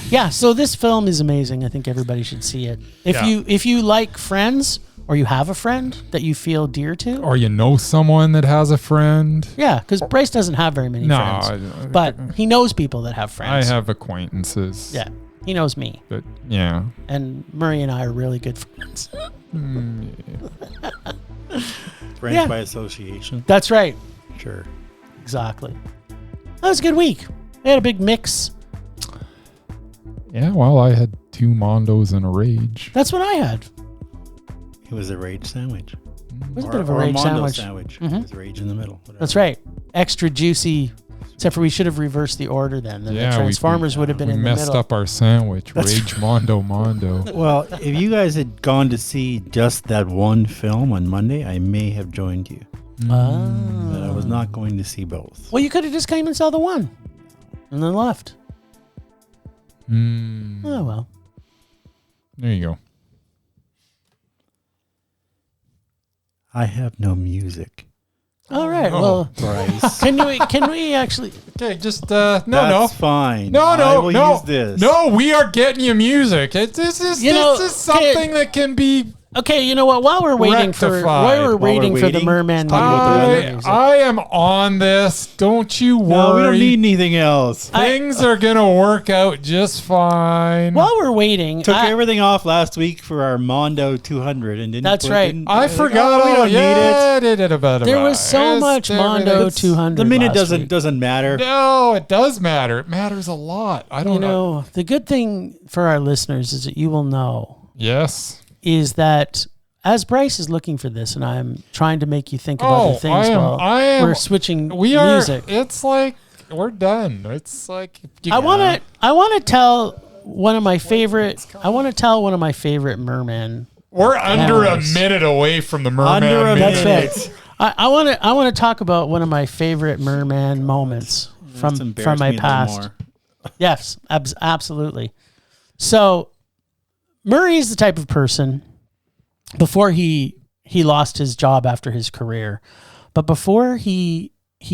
Yeah, so this film is amazing. I think everybody should see it. If you like Friends, or you have a friend that you feel dear to, or you know someone that has a friend. Yeah, because Bryce doesn't have very many friends, but he knows people that have friends. I have acquaintances. Yeah, he knows me. But yeah, and Murray and I are really good friends. Friends by association. That's right. Sure. Exactly. That was a good week. We had a big mix. Yeah, well, I had 2 Mondos and a Rage. That's what I had. It was a Rage sandwich. It was a bit of a Rage sandwich. Mm-hmm. With Rage in the middle. Whatever. That's right. Extra juicy. Except for we should have reversed the order then. The Transformers would have been in the middle. We messed up our sandwich. Rage Mondo. Well, if you guys had gone to see just that one film on Monday, I may have joined you. But I was not going to see both. Well, you could have just came and saw the one. And then left. Oh, well. There you go. I have no music. All right. Well, Bryce. Can we actually? Okay, just That's fine. No. Use this. No, we are getting you music. This is something that can be. Okay, you know what? While we're waiting for the Merman Minute, I am on this. Don't you worry. No, we don't need anything else. Things are gonna work out just fine. While we're waiting, took everything off last week for our Mondo 200 and didn't. That's right. I forgot. We don't need it. There was so much Mondo 200. The minute doesn't matter. No, it does matter. It matters a lot. I don't know. The good thing for our listeners is that you will know. Yes. Is that as Bryce is looking for this, and I'm trying to make you think of other things we're switching music. It's like we're done. It's like I want to tell one of my favorite. I want to tell one of my favorite Merman. We're under a minute away from the Merman Minute. That's right. I want to talk about one of my favorite Merman moments from my past. Yes, absolutely. So. Murray is the type of person, before he lost his job after his career, but before he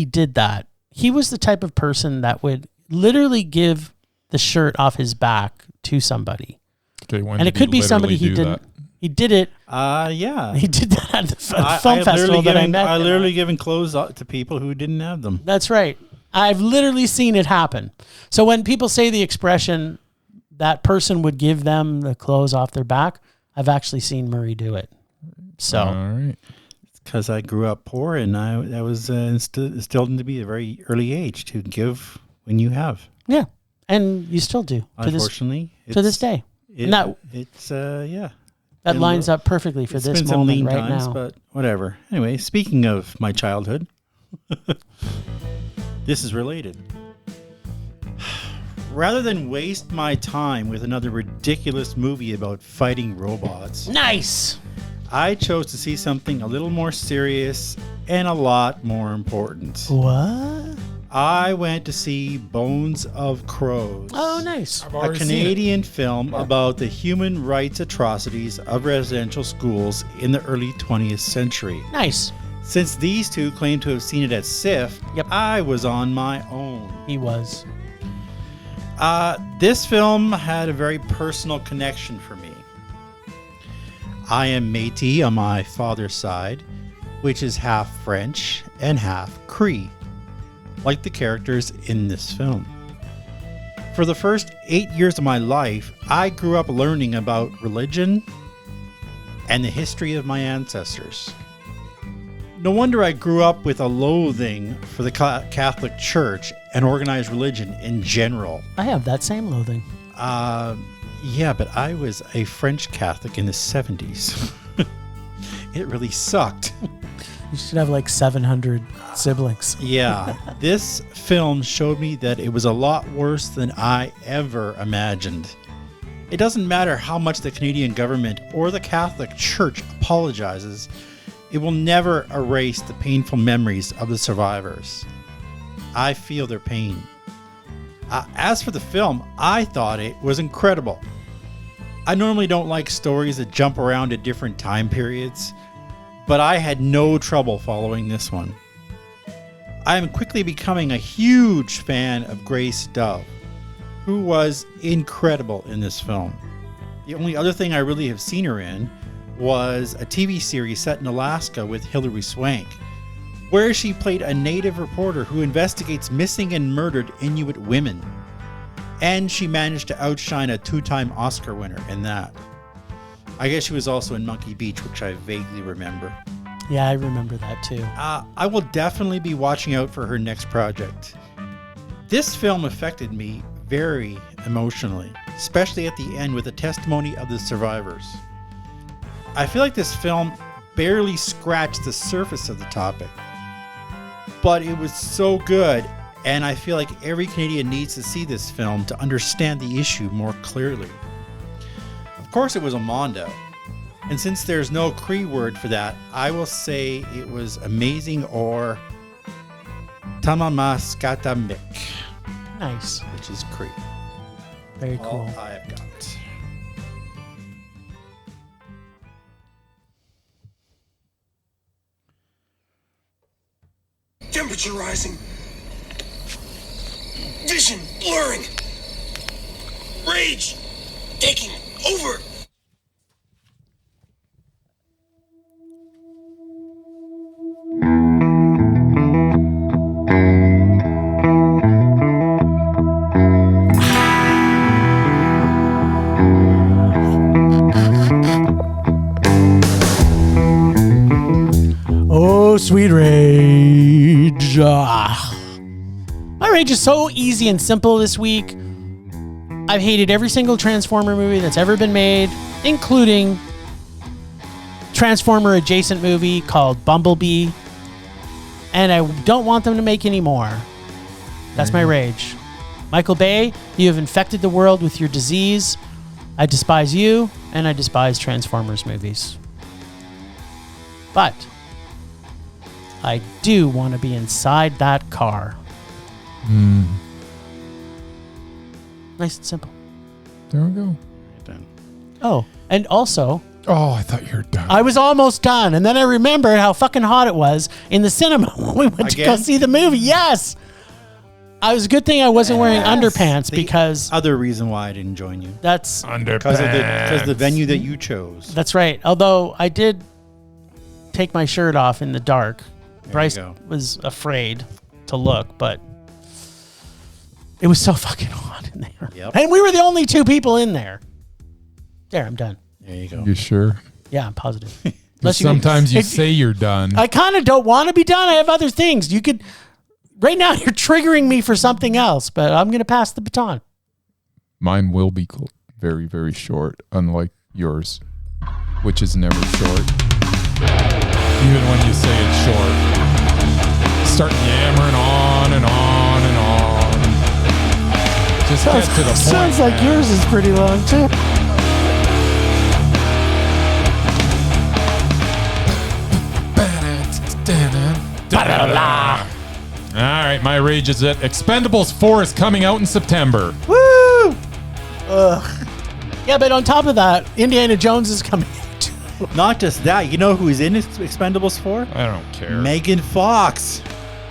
did that, he was the type of person that would literally give the shirt off his back to somebody. Okay, and it could be somebody he didn't. He did it. Yeah. He did that at the film festival that I met. I literally given clothes to people who didn't have them. That's right. I've literally seen it happen. So when people say the expression, that person would give them the clothes off their back, I've actually seen Murray do it. So, All right. Because I grew up poor, and I was instilled into me at a very early age to give when you have. yeah. And you still do. Unfortunately. To this day. Yeah. That lines up perfectly for this moment right now. But whatever. Anyway, speaking of my childhood, this is related. Rather than waste my time with another ridiculous movie about fighting robots, Nice. I chose to see something a little more serious and a lot more important. What? I went to see Bones of Crows. Oh, nice. A Canadian film about the human rights atrocities of residential schools in the early 20th century. Nice. Since these two claim to have seen it at SIFF, I was on my own. He was. This film had a very personal connection for me. I am Métis on my father's side, which is half French and half Cree, like the characters in this film. For the first 8 years of my life, I grew up learning about religion and the history of my ancestors. No wonder I grew up with a loathing for the Catholic Church and organized religion in general. I have that same loathing. Yeah, but I was a French Catholic in the 70s. It really sucked. You should have like 700 siblings. Yeah, this film showed me that it was a lot worse than I ever imagined. It doesn't matter how much the Canadian government or the Catholic Church apologizes, it will never erase the painful memories of the survivors. I feel their pain. As for the film, I thought it was incredible. I normally don't like stories that jump around to different time periods, but I had no trouble following this one. I am quickly becoming a huge fan of Grace Dove, who was incredible in this film. The only other thing I really have seen her in was a TV series set in Alaska with Hilary Swank, where she played a native reporter who investigates missing and murdered Inuit women. And she managed to outshine a 2-time Oscar winner in that. I guess she was also in Monkey Beach, which I vaguely remember. Yeah, I remember that too. I will definitely be watching out for her next project. This film affected me very emotionally, especially at the end with the testimony of the survivors. I feel like this film barely scratched the surface of the topic, but it was so good, and I feel like every Canadian needs to see this film to understand the issue more clearly. Of course, it was a Mondo, and since there's no Cree word for that, I will say it was amazing, or Tamamaskatamik. Nice. Which is Cree. Very cool. All I have got. Temperature rising. Vision blurring. Rage taking over. Oh, sweet rage. My rage is so easy and simple this week. I've hated every single Transformer movie that's ever been made, including Transformer adjacent movie called Bumblebee. And I don't want them to make any more. That's my rage. Michael Bay, you have infected the world with your disease. I despise you, and I despise Transformers movies. But I do want to be inside that car. Nice and simple. There we go. Oh, and also, Oh, I thought you were done. I was almost done, and then I remembered how fucking hot it was in the cinema when we went to go Again? see the movie. Yes! It was a good thing I wasn't wearing underpants The because other reason why I didn't join you. that's Because of the venue that you chose. that's right. Although I did take my shirt off in the dark. Bryce go. was afraid to look, but it was so fucking hot in there. Yep. And we were the only two people in there. There, I'm done. There you go. You sure? Yeah, I'm positive. Sometimes you if- say you're done. I kind of don't want to be done. I have other things. You could. Right now, you're triggering me for something else, but I'm going to pass the baton. Mine will be very, very short, unlike yours, which is never short. Even when you say it's short. Start yammering on and on and on. Just get to the point. Sounds like yours is pretty long, too. All right, my rage is that Expendables 4 is coming out in September. Woo! Ugh. Yeah, but on top of that, Indiana Jones is coming out. Not just that. You know who is in Expendables 4? I don't care. Megan Fox.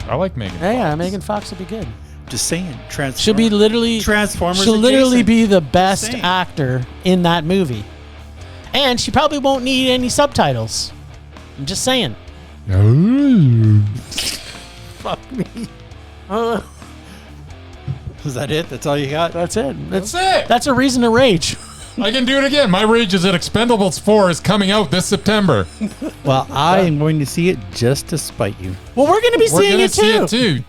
I like Megan. Yeah, Fox. Megan Fox will be good. Just saying. She'll be literally Transformers. She'll literally adjacent. be the best saying. actor in that movie, and she probably won't need any subtitles. I'm just saying. Fuck me. Is that it? That's all you got? That's it. That's it. That's a reason to rage. I can do it again. My rage is that Expendables 4 is coming out this September. Well, I am going to see it just to spite you. Well, we're going to be We're seeing gonna it see too, it too.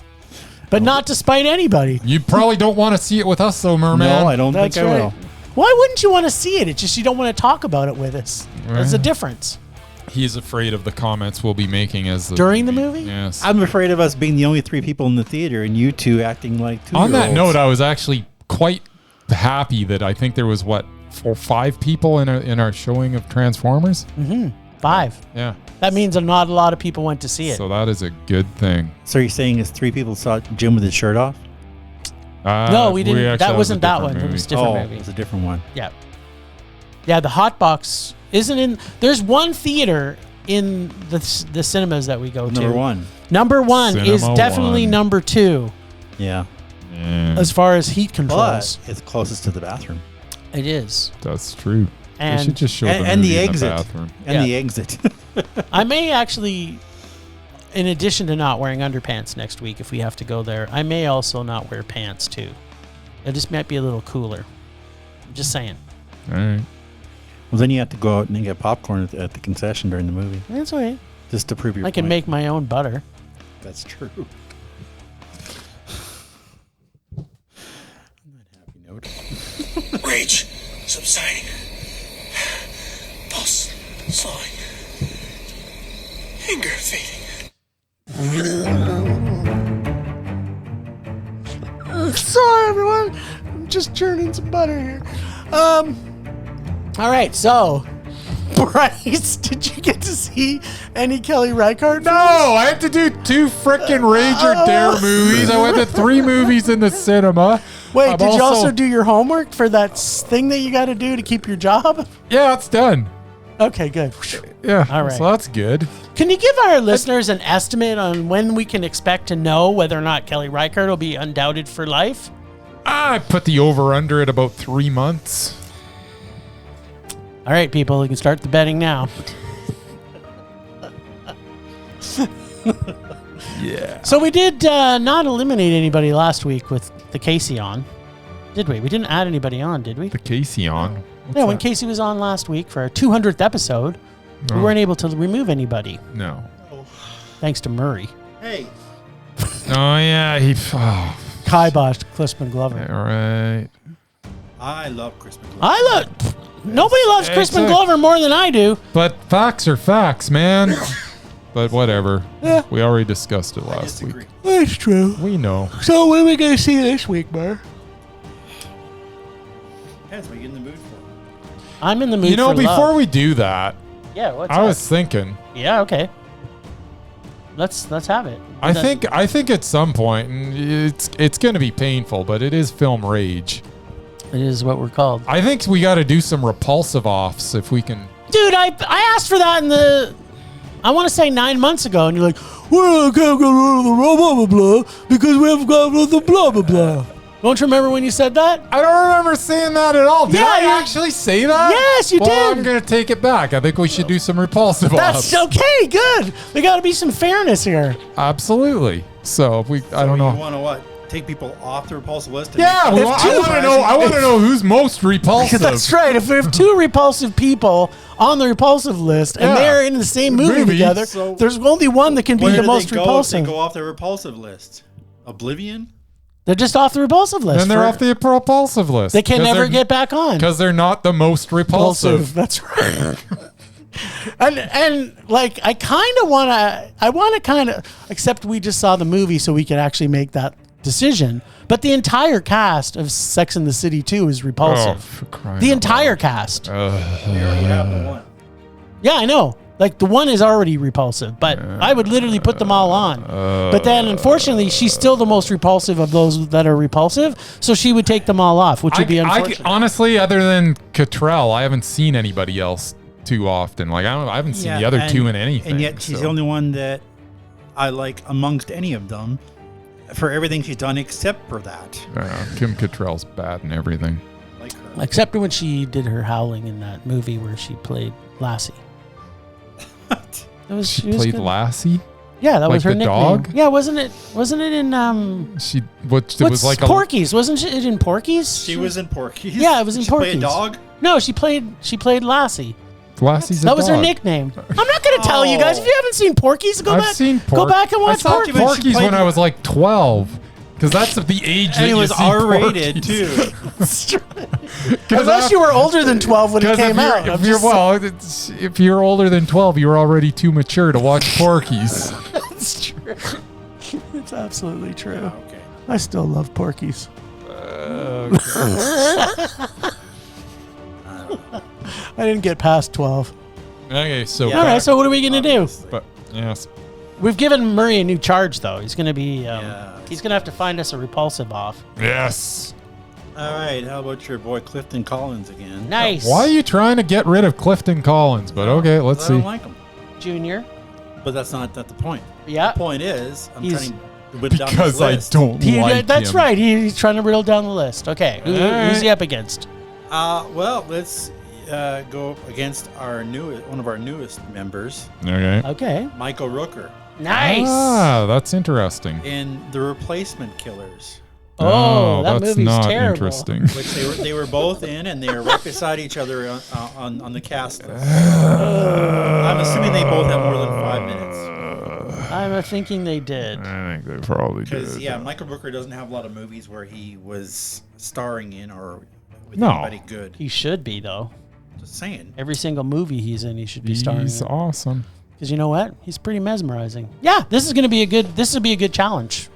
but not to spite anybody. You probably don't want to see it with us, though, Merman. No, I don't That's think I right. will. Why wouldn't you want to see it? It's just you don't want to talk about it with us. There's a difference. He's afraid of the comments we'll be making as During the movie? Yes. I'm afraid of us being the only three people in the theater and you two acting like two-year-olds. On that note, I was actually quite happy that I think there was 4 or 5 people in our showing of Transformers. 5. Yeah. That means not a lot of people went to see it. So that is a good thing. So you're saying is 3 people saw Jim with his shirt off? No, we didn't. actually- That was wasn't a that different one. It movie. was a different movie. It's a different one. Yeah. Yeah, the hot box isn't in. There's one theater in the cinemas that we go to. Number 1. Number 1 is Cinema definitely 1. number 2 Yeah. Yeah, as far as heat controls. But it's closest to the bathroom. It is. that's true. And they should just show and the the movie exit. in the bathroom. And Yeah. the exit. I may actually, in addition to not wearing underpants next week, if we have to go there, I may also not wear pants too. It just might be a little cooler. I'm just saying. All right. Well, then you have to go out and get popcorn at the concession during the movie. That's okay. Just to prove your I can point. make my own butter. That's true. On that happy note. Rage subsiding. Pulse slowing. Anger fading. Sorry, everyone. I'm just churning some butter here. All right, so Bryce, did you get to see any Kelly Reichardt? No, I had to do 2 frickin' Rage or Dare movies. I went to 3 movies in the cinema. Wait, I'm did you also do your homework for that thing that you got to do to keep your job? Yeah, it's done. Okay, good. Yeah, All right. so that's good. Can you give our listeners an estimate on when we can expect to know whether or not Kelly Reichardt will be undoubted for life? I put the over-under at about 3 months. All right, people, you can start the betting now. Yeah. So we did not eliminate anybody last week with the Casey on, did we? We didn't add anybody on, did we? The Casey on. Yeah, when Casey was on last week for our 200th episode, we Oh. weren't able to remove anybody, No. thanks to Murray. Hey. Oh, yeah. Kiboshed Clissman Glover. All right. I love Crispin Glover. I love. Nobody loves it's Crispin a- Glover more than I do. But facts are facts, man. But whatever. Yeah. We already discussed it I last disagree. week. That's true. We know. So what are we going to see this week, Mur? Depends what you're in the mood for. I'm in the mood You know, for before love. we do that, Yeah, what's I up? was thinking. Yeah, okay. Let's have it. I think at some point, and it's going to be painful, but it is film rage. It is what we're called. I think we got to do some repulsive offs if we can. Dude, I asked for that in the I want to say 9 months ago, and you're like, well, I can't get rid of the blah, blah, blah, because we have got rid of the blah, blah, blah. Don't you remember when you said that? I don't remember saying that at all. Did I actually say that? Yes, you did. I'm going to take it back. I think we should do some Repulsive That's offs. okay, good. There got to be some fairness here. Absolutely. So, I don't know. You want to what? Take people off the repulsive list? And Yeah, make them I want to know who's most repulsive. That's right. If we have two repulsive people on the repulsive list and they're in the same movie together, So there's only one that can be the most repulsive. They go off the repulsive list. Oblivion? They're just off the repulsive list. Then they're off the repulsive list. They can never get back on. Because they're not the most repulsive. That's right. and like I want to kind of, except we just saw the movie so we could actually make that decision. But the entire cast of Sex and the City 2 is repulsive. Oh, for crying The out entire loud. cast. You already have the one. Yeah, I know. Like the one is already repulsive, but I would literally put them all on. But then, unfortunately, she's still the most repulsive of those that are repulsive, so she would take them all off, which would be unfortunate. Honestly, other than Cottrell, I haven't seen anybody else too often. Like I haven't seen the other two in anything. And yet she's the only one that I like amongst any of them for everything she's done except for that. Kim Cattrall's bad and everything. I like her. Except when she did her howling in that movie where she played Lassie. She played good. Lassie? Yeah, that Like was her the nickname. dog? Yeah, wasn't it in It was like Porky's? Wasn't it in Porky's? She was in Porky's. Yeah, it was in She played Porky's. a dog. No, she played Lassie. Lassie's a That was her dog. nickname. I'm not going to tell you guys. If you haven't seen Porky's, go I've back. seen Go back and watch I saw Porky's. Porky's She when played- I was like 12. Because that's the age that And it you was see R-rated Porky's. too. Unless you were older than 12 when it came out. If you're older than 12, you're already too mature to watch Porky's. That's true. It's absolutely true. Okay. I still love Porky's. I didn't get past 12. Okay, so All right, so what are we going to do? but yes, We've given Murray a new charge, though. He's going to be, Yeah. he's going to have to find us a repulsive off. yes. All right. How about your boy Clifton Collins again? Nice. Why are you trying to get rid of Clifton Collins? But okay, let's I see. don't like him. Junior? But that's not the point. Yeah. The point is, I'm He's- trying to whittle down Because this I list. don't like That's him. right. He's trying to riddle down the list. Okay. Who's he up against? Well, let's go against one of our newest members, Okay. Okay. Michael Rooker, Nice. Ah, that's interesting. in The Replacement Killers, Oh, that that's movie's not terrible. interesting. which they were both in, and they were right beside each other on the cast list. I'm assuming they both have more than 5 minutes. I'm thinking they did. I think they probably Because did. Michael Rooker doesn't have a lot of movies where he was starring in or with No. anybody good. He should be, though. Just saying. Every single movie he's in, he should be starring He's in. awesome. Because you know what? He's pretty mesmerizing. Yeah, this would be a good challenge.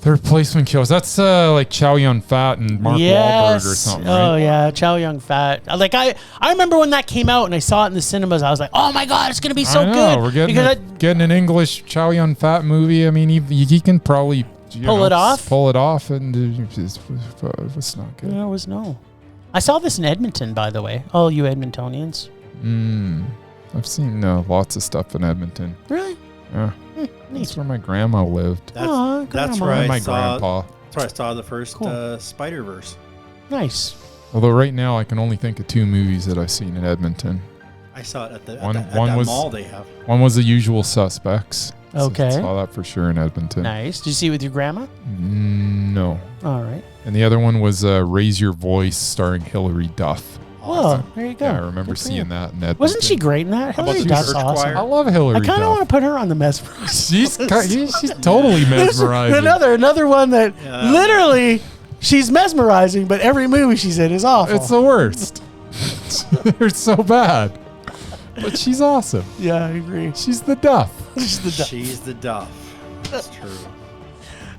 The Replacement Killers. That's like Chow Yun-fat and Mark Wahlberg or something, Oh right? yeah, Chow Yun-fat. Like I remember when that came out and I saw it in the cinemas. I was like, oh my god, it's gonna be so I know, good. We're getting, because getting an English Chow Yun-fat movie. I mean, he can probably Pull it off? Pull it off, and it's not good. there was no. I saw this in Edmonton, by the way. All you Edmontonians. I've seen lots of stuff in Edmonton. Really? Yeah, that's where my grandma lived. That's grandma. where I my saw. grandpa. That's where I saw the first Cool. Spider-Verse. Nice. Although right now I can only think of 2 movies that I've seen in Edmonton. I saw it at the One that was- mall they have. One was The Usual Suspects. Okay. Saw that for sure in Edmonton. Nice. Did you see it with your grandma? No. All right. And the other one was Raise Your Voice, starring Hilary Duff. Well, there you go. Yeah, I remember Good for seeing you. that in Edmonton. Wasn't she great in that? How about Hilary the Duff's church awesome. choir? I love Hilary I kind of Duff. want to put her on the mesmerized. She's totally mesmerizing. Another one that Yeah. literally she's mesmerizing, but every movie she's in is awful. It's the worst. They're so bad. But she's awesome. yeah, I agree. She's the Duff. She's the duff. She's the Duff. That's true.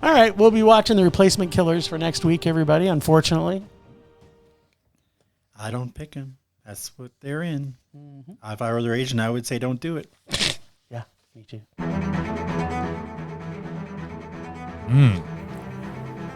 All right, we'll be watching The Replacement Killers for next week, everybody, unfortunately. I don't pick them. That's what they're in. Mm-hmm. If I were their agent, I would say don't do it. Yeah, me too.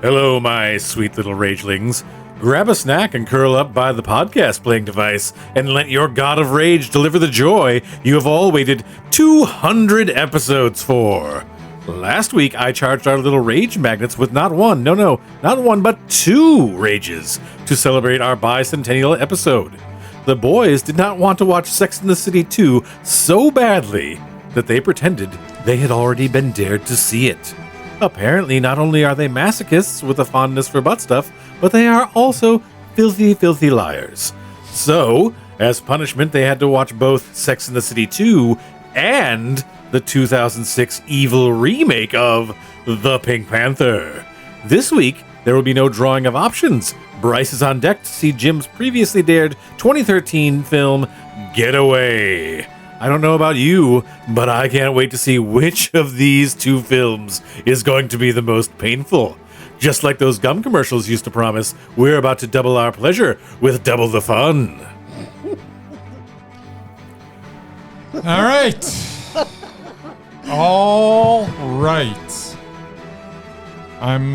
Hello, my sweet little ragelings. grab a snack and curl up by the podcast playing device and let your God of Rage deliver the joy you have all waited 200 episodes for. Last week, I charged our little rage magnets with not one, but 2 rages to celebrate our bicentennial episode. The boys did not want to watch Sex and the City 2 so badly that they pretended they had already been dared to see it. Apparently, not only are they masochists with a fondness for butt stuff, but they are also filthy, filthy liars. So, as punishment, they had to watch both Sex and the City 2 and the 2006 evil remake of The Pink Panther. This week, there will be no drawing of options. Bryce is on deck to see Jim's previously dared 2013 film, Getaway. I don't know about you, but I can't wait to see which of these 2 films is going to be the most painful. Just like those gum commercials used to promise, we're about to double our pleasure with double the fun. All right. All right. I'm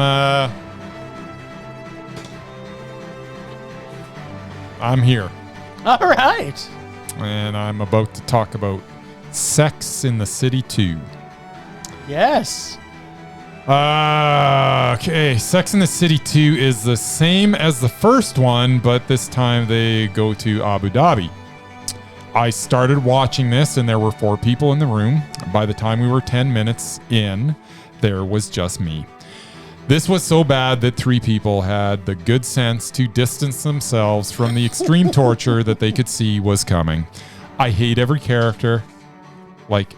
here. All right. And I'm about to talk about Sex in the City 2. Yes. Okay, Sex in the City 2 is the same as the first one, but this time they go to Abu Dhabi. I started watching this and there were 4 people in the room. By the time we were 10 minutes in, there was just me. This was so bad that 3 people had the good sense to distance themselves from the extreme torture that they could see was coming. I hate every character. Like,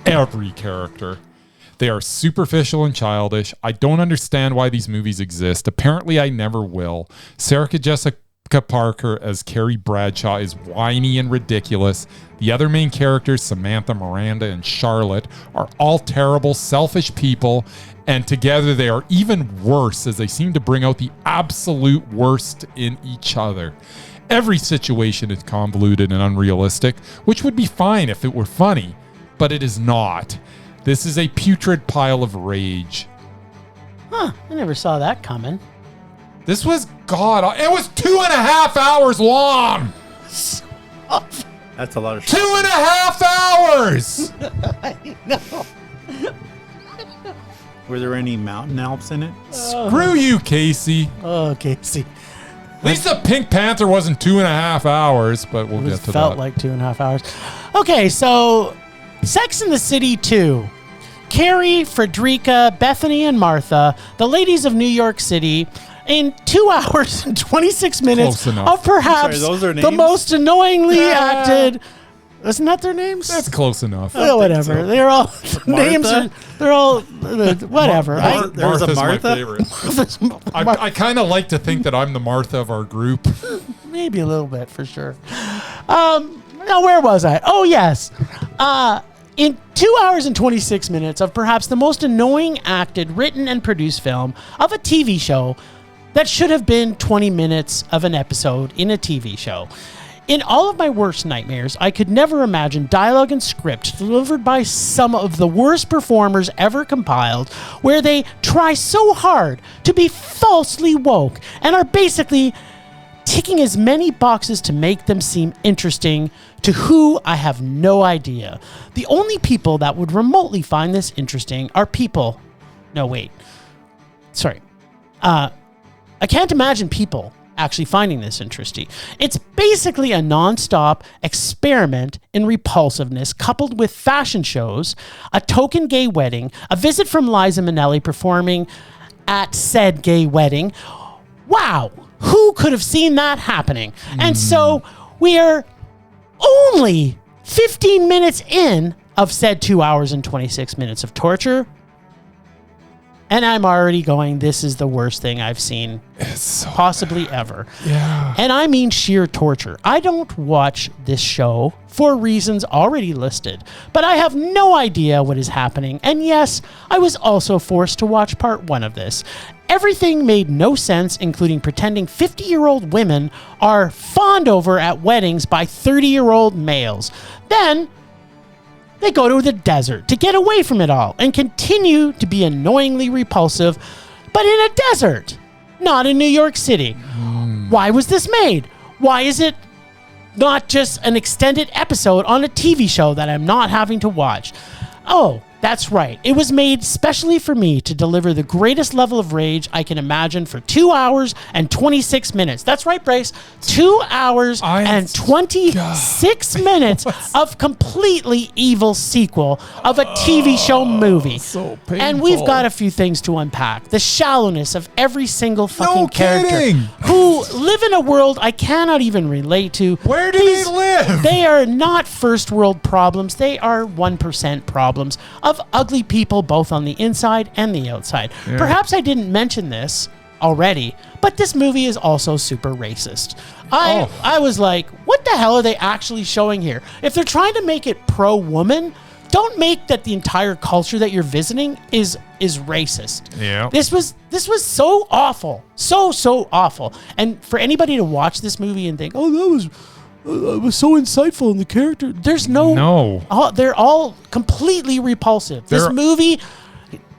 every character. They are superficial and childish. I don't understand why these movies exist. Apparently, I never will. Sarah Jessica Parker as Carrie Bradshaw is whiny and ridiculous. The other main characters, Samantha, Miranda, and Charlotte, are all terrible, selfish people, and together they are even worse as they seem to bring out the absolute worst in each other. Every situation is convoluted and unrealistic, which would be fine if it were funny, but it is not. This is a putrid pile of rage. Huh, I never saw that coming. This was it was 2.5 hours long. That's a lot of 2.5 hours. I know. Were there any mountain Alps in it? Screw you, Casey. Oh, Casey. At least the Pink Panther wasn't 2.5 hours, but we'll get to that. Felt like 2.5 hours. Okay, so Sex and the City 2. Carrie, Frederica, Bethany, and Martha, the ladies of New York City, in 2 hours and 26 minutes of perhaps those are the names? most annoyingly acted. Isn't that their names? That's close enough. Oh, whatever. So. They're all names. They're all whatever. There's a Martha's Martha. My favorite. I kind of like to think that I'm the Martha of our group. Maybe a little bit for sure. Now where was I? Oh yes. In 2 hours and 26 minutes of perhaps the most annoying acted, written, and produced film of a TV show that should have been 20 minutes of an episode in a TV show. In all of my worst nightmares, I could never imagine dialogue and script delivered by some of the worst performers ever compiled, where they try so hard to be falsely woke and are basically ticking as many boxes to make them seem interesting to who I have no idea. The only people that would remotely find this interesting are people. No, wait. Sorry. I can't imagine people actually finding this interesting. It's basically a non-stop experiment in repulsiveness coupled with fashion shows, a token gay wedding, a visit from Liza Minnelli performing at said gay wedding. Wow, who could have seen that happening? And so we are only 15 minutes in of said 2 hours and 26 minutes of torture. And I'm already going, this is the worst thing I've seen possibly ever. Yeah. And I mean sheer torture. I don't watch this show for reasons already listed, but I have no idea what is happening. And yes, I was also forced to watch part 1 of this. Everything made no sense, including pretending 50-year-old women are fawned over at weddings by 30-year-old males. Then they go to the desert to get away from it all and continue to be annoyingly repulsive, but in a desert. not in New York City? Why was this made? Why is it not just an extended episode on a TV show that I'm not having to watch? Oh, that's right. It was made specially for me to deliver the greatest level of rage I can imagine for 2 hours and 26 minutes. That's right, Bryce. 2 hours and 26 minutes of completely evil sequel of a TV show movie. So painful. And we've got a few things to unpack. The shallowness of every single fucking No character kidding. who live in a world I cannot even relate to. Where do they live? They are not first world problems. They are 1% problems of ugly people both on the inside and the outside. Yeah. Perhaps I didn't mention this already, but this movie is also super racist. I was like, what the hell are they actually showing here? If they're trying to make it pro-woman, don't make that the entire culture that you're visiting is racist. Yeah. This was so awful. So awful. And for anybody to watch this movie and think, oh, that was so insightful in the character. There's no. They're all completely repulsive. This movie,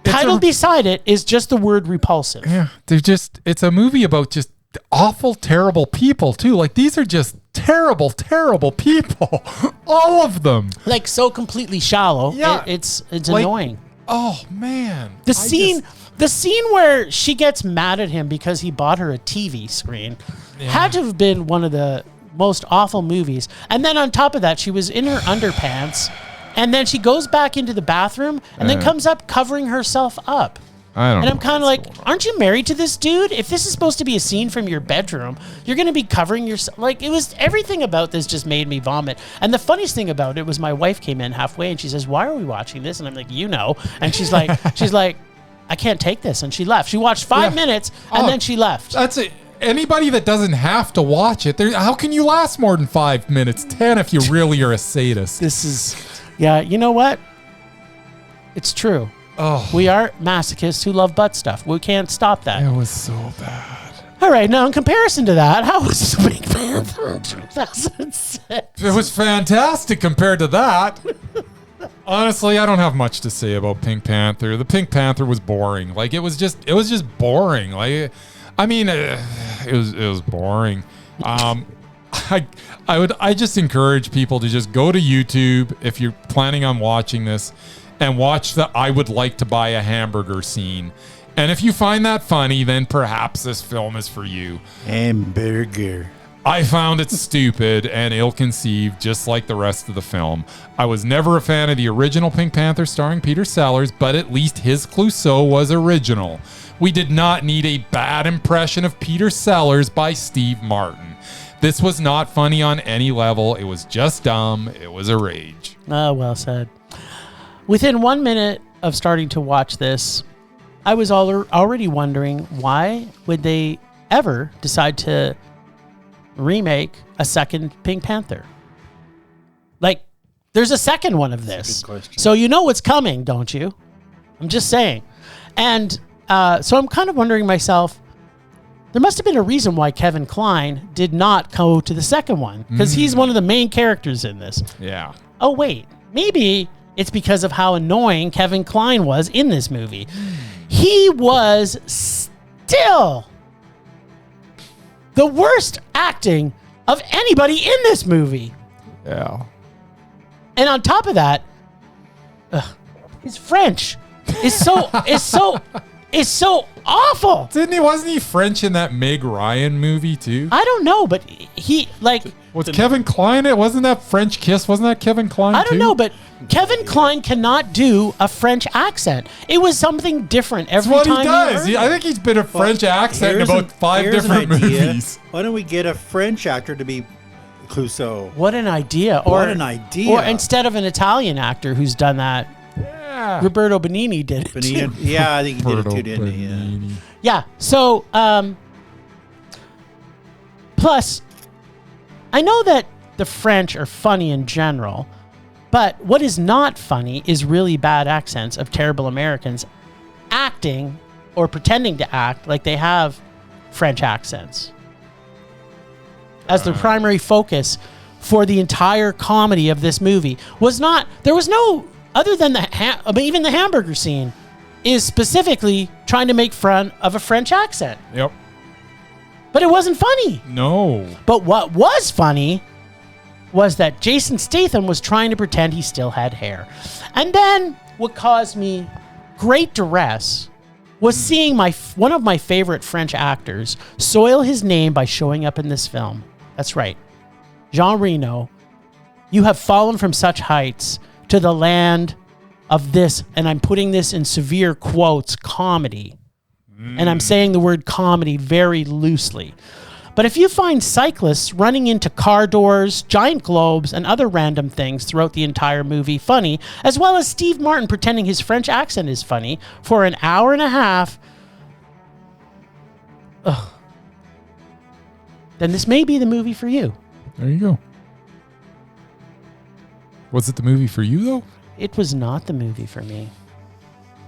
titled beside it, is just the word repulsive. Yeah, it's a movie about just awful, terrible people too. Like, these are just terrible, terrible people. All of them. Like, so completely shallow. Yeah. It's Like, annoying. Oh man. The scene where she gets mad at him because he bought her a TV screen had to have been one of the most awful movies. And then on top of that, she was in her underpants, and then she goes back into the bathroom and then comes up covering herself up. I don't know. And I'm kind of like, aren't you married to this dude? If this is supposed to be a scene from your bedroom, you're going to be covering yourself. Like, it was, everything about this just made me vomit. And the funniest thing about it was my wife came in halfway and she says, why are we watching this? And I'm like, you know. And she's like, I can't take this. And she left. She watched 5 minutes and then she left. That's it. Anybody that doesn't have to watch it, how can you last more than 5 minutes? 10 if you really are a sadist. This is, yeah, you know what? It's true. Oh, We are masochists who love butt stuff. We can't stop that. it was so bad. All right, now in comparison to that, how was Pink Panther 2006? It was fantastic compared to that. Honestly, I don't have much to say about Pink Panther. The Pink Panther was boring. Like, it was just boring. Like, I mean, it was boring. I just encourage people to just go to YouTube if you're planning on watching this and watch the I would like to buy a hamburger scene. And if you find that funny, then perhaps this film is for you. Hamburger. I found it stupid and ill-conceived, just like the rest of the film. I was never a fan of the original Pink Panther starring Peter Sellers, but at least his Clouseau was original. We did not need a bad impression of Peter Sellers by Steve Martin. This was not funny on any level. It was just dumb. It was a rage. Well said. Within 1 minute of starting to watch this, I was already wondering, why would they ever decide to remake a second Pink Panther? Like, there's a second one of this. Good question. So you know what's coming, don't you? I'm just saying. And so I'm kind of wondering myself, there must have been a reason why Kevin Kline did not go to the second one, because he's one of the main characters in this. Yeah. Oh, wait, maybe it's because of how annoying Kevin Kline was in this movie. He was still the worst acting of anybody in this movie. Yeah. And on top of that, his French is so awful. Wasn't he French in that Meg Ryan movie too? I don't know, but he, like, Was Kevin Kline it? Wasn't that French Kiss? Wasn't that Kevin Kline I don't too? know, but Kevin Kline cannot do a French accent. It was something different every That's what time. he does. I think he's been a French accent in about 5 different movies. Why don't we get a French actor to be Clouseau? What an idea! What an idea! Or instead of an Italian actor who's done that, Yeah. Roberto Benigni did it. too. Yeah, I think he did it Roberto too, didn't he? Yeah. Benigni. Yeah. So, plus, I know that the French are funny in general, but what is not funny is really bad accents of terrible Americans acting or pretending to act like they have French accents as their primary focus for the entire comedy of this movie. There was no, other than even the hamburger scene is specifically trying to make fun of a French accent. Yep. But it wasn't funny. No. But what was funny was that Jason Statham was trying to pretend he still had hair. And then what caused me great duress was seeing one of my favorite French actors soil his name by showing up in this film. That's right. Jean Reno, you have fallen from such heights to the land of this, and I'm putting this in severe quotes, comedy. And I'm saying the word comedy very loosely. But if you find cyclists running into car doors, giant globes, and other random things throughout the entire movie funny, as well as Steve Martin pretending his French accent is funny for an hour and a half, then this may be the movie for you. There you go. Was it the movie for you, though? It was not the movie for me.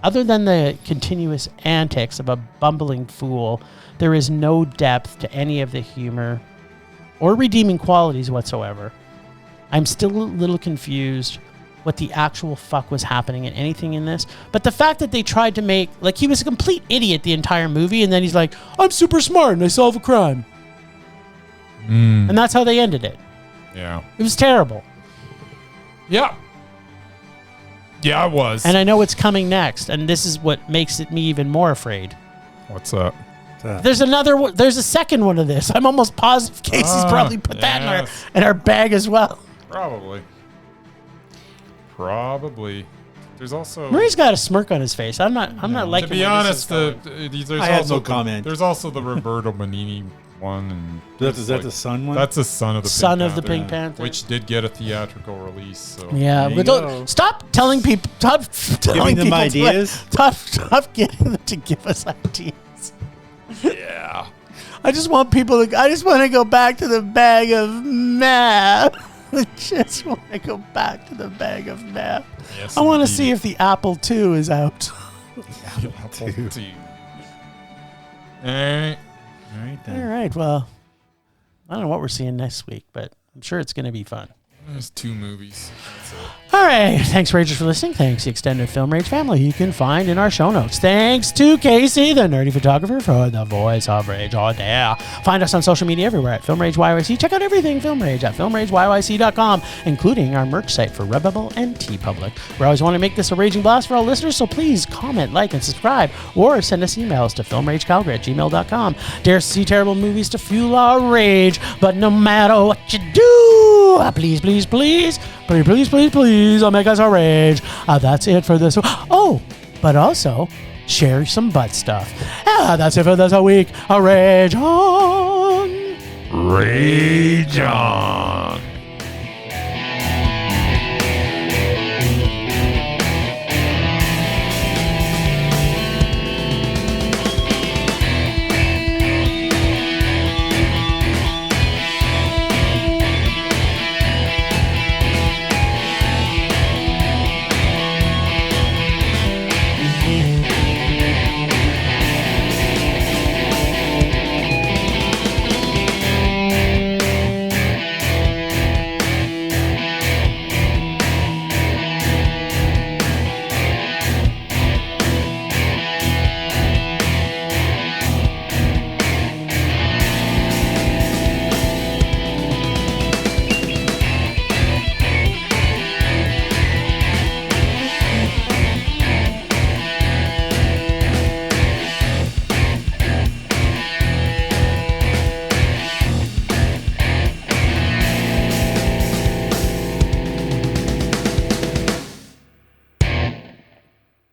Other than the continuous antics of a bumbling fool, there is no depth to any of the humor or redeeming qualities whatsoever. I'm still a little confused what the actual fuck was happening in anything in this. But the fact that they tried to make, like, he was a complete idiot the entire movie, and then he's like, I'm super smart and I solve a crime. And that's how they ended it. Yeah. It was terrible. Yeah. Yeah, it was. And I know what's coming next, and this is what makes me even more afraid. What's up? There's another one. There's a second one of this. I'm almost positive Casey's probably put that in our bag as well. Probably. There's also Murray's got a smirk on his face. I'm not liking. To be honest, I had no comment. There's also the Roberto Benigni one, and Is that the Sun one? that's the son of the Son Pink of the Panther, Pink Panther. which did get a theatrical release. So Yeah, There you but go. don't stop telling people. Stop telling them people ideas. Stop getting them to give us ideas. yeah. I just want people to. I just want to go back to the bag of math. I just want to go back to the bag of math. Yes, I want to indeed. see if the Apple II is out. Apple II. All right. All right, All then. right. Well, I don't know what we're seeing next week, but I'm sure it's going to be fun. There's 2 movies. That's it. All right. Thanks, Ragers, for listening. Thanks, the extended Film Rage family you can find in our show notes. Thanks to Casey, the nerdy photographer, for the voice of Rage all day. Find us on social media everywhere at Film Rage YYC. Check out everything Film Rage at filmrageyyc.com, including our merch site for Redbubble and TeePublic. We always want to make this a raging blast for all listeners, so please comment, like, and subscribe, or send us emails to filmragecalgary@gmail.com. Dare see terrible movies to fuel our rage, but no matter what you do, please, please, please, please, please, please, please, I'll make us a rage. That's it for this. Oh, but also share some butt stuff. That's it for this week. A rage on. Rage on.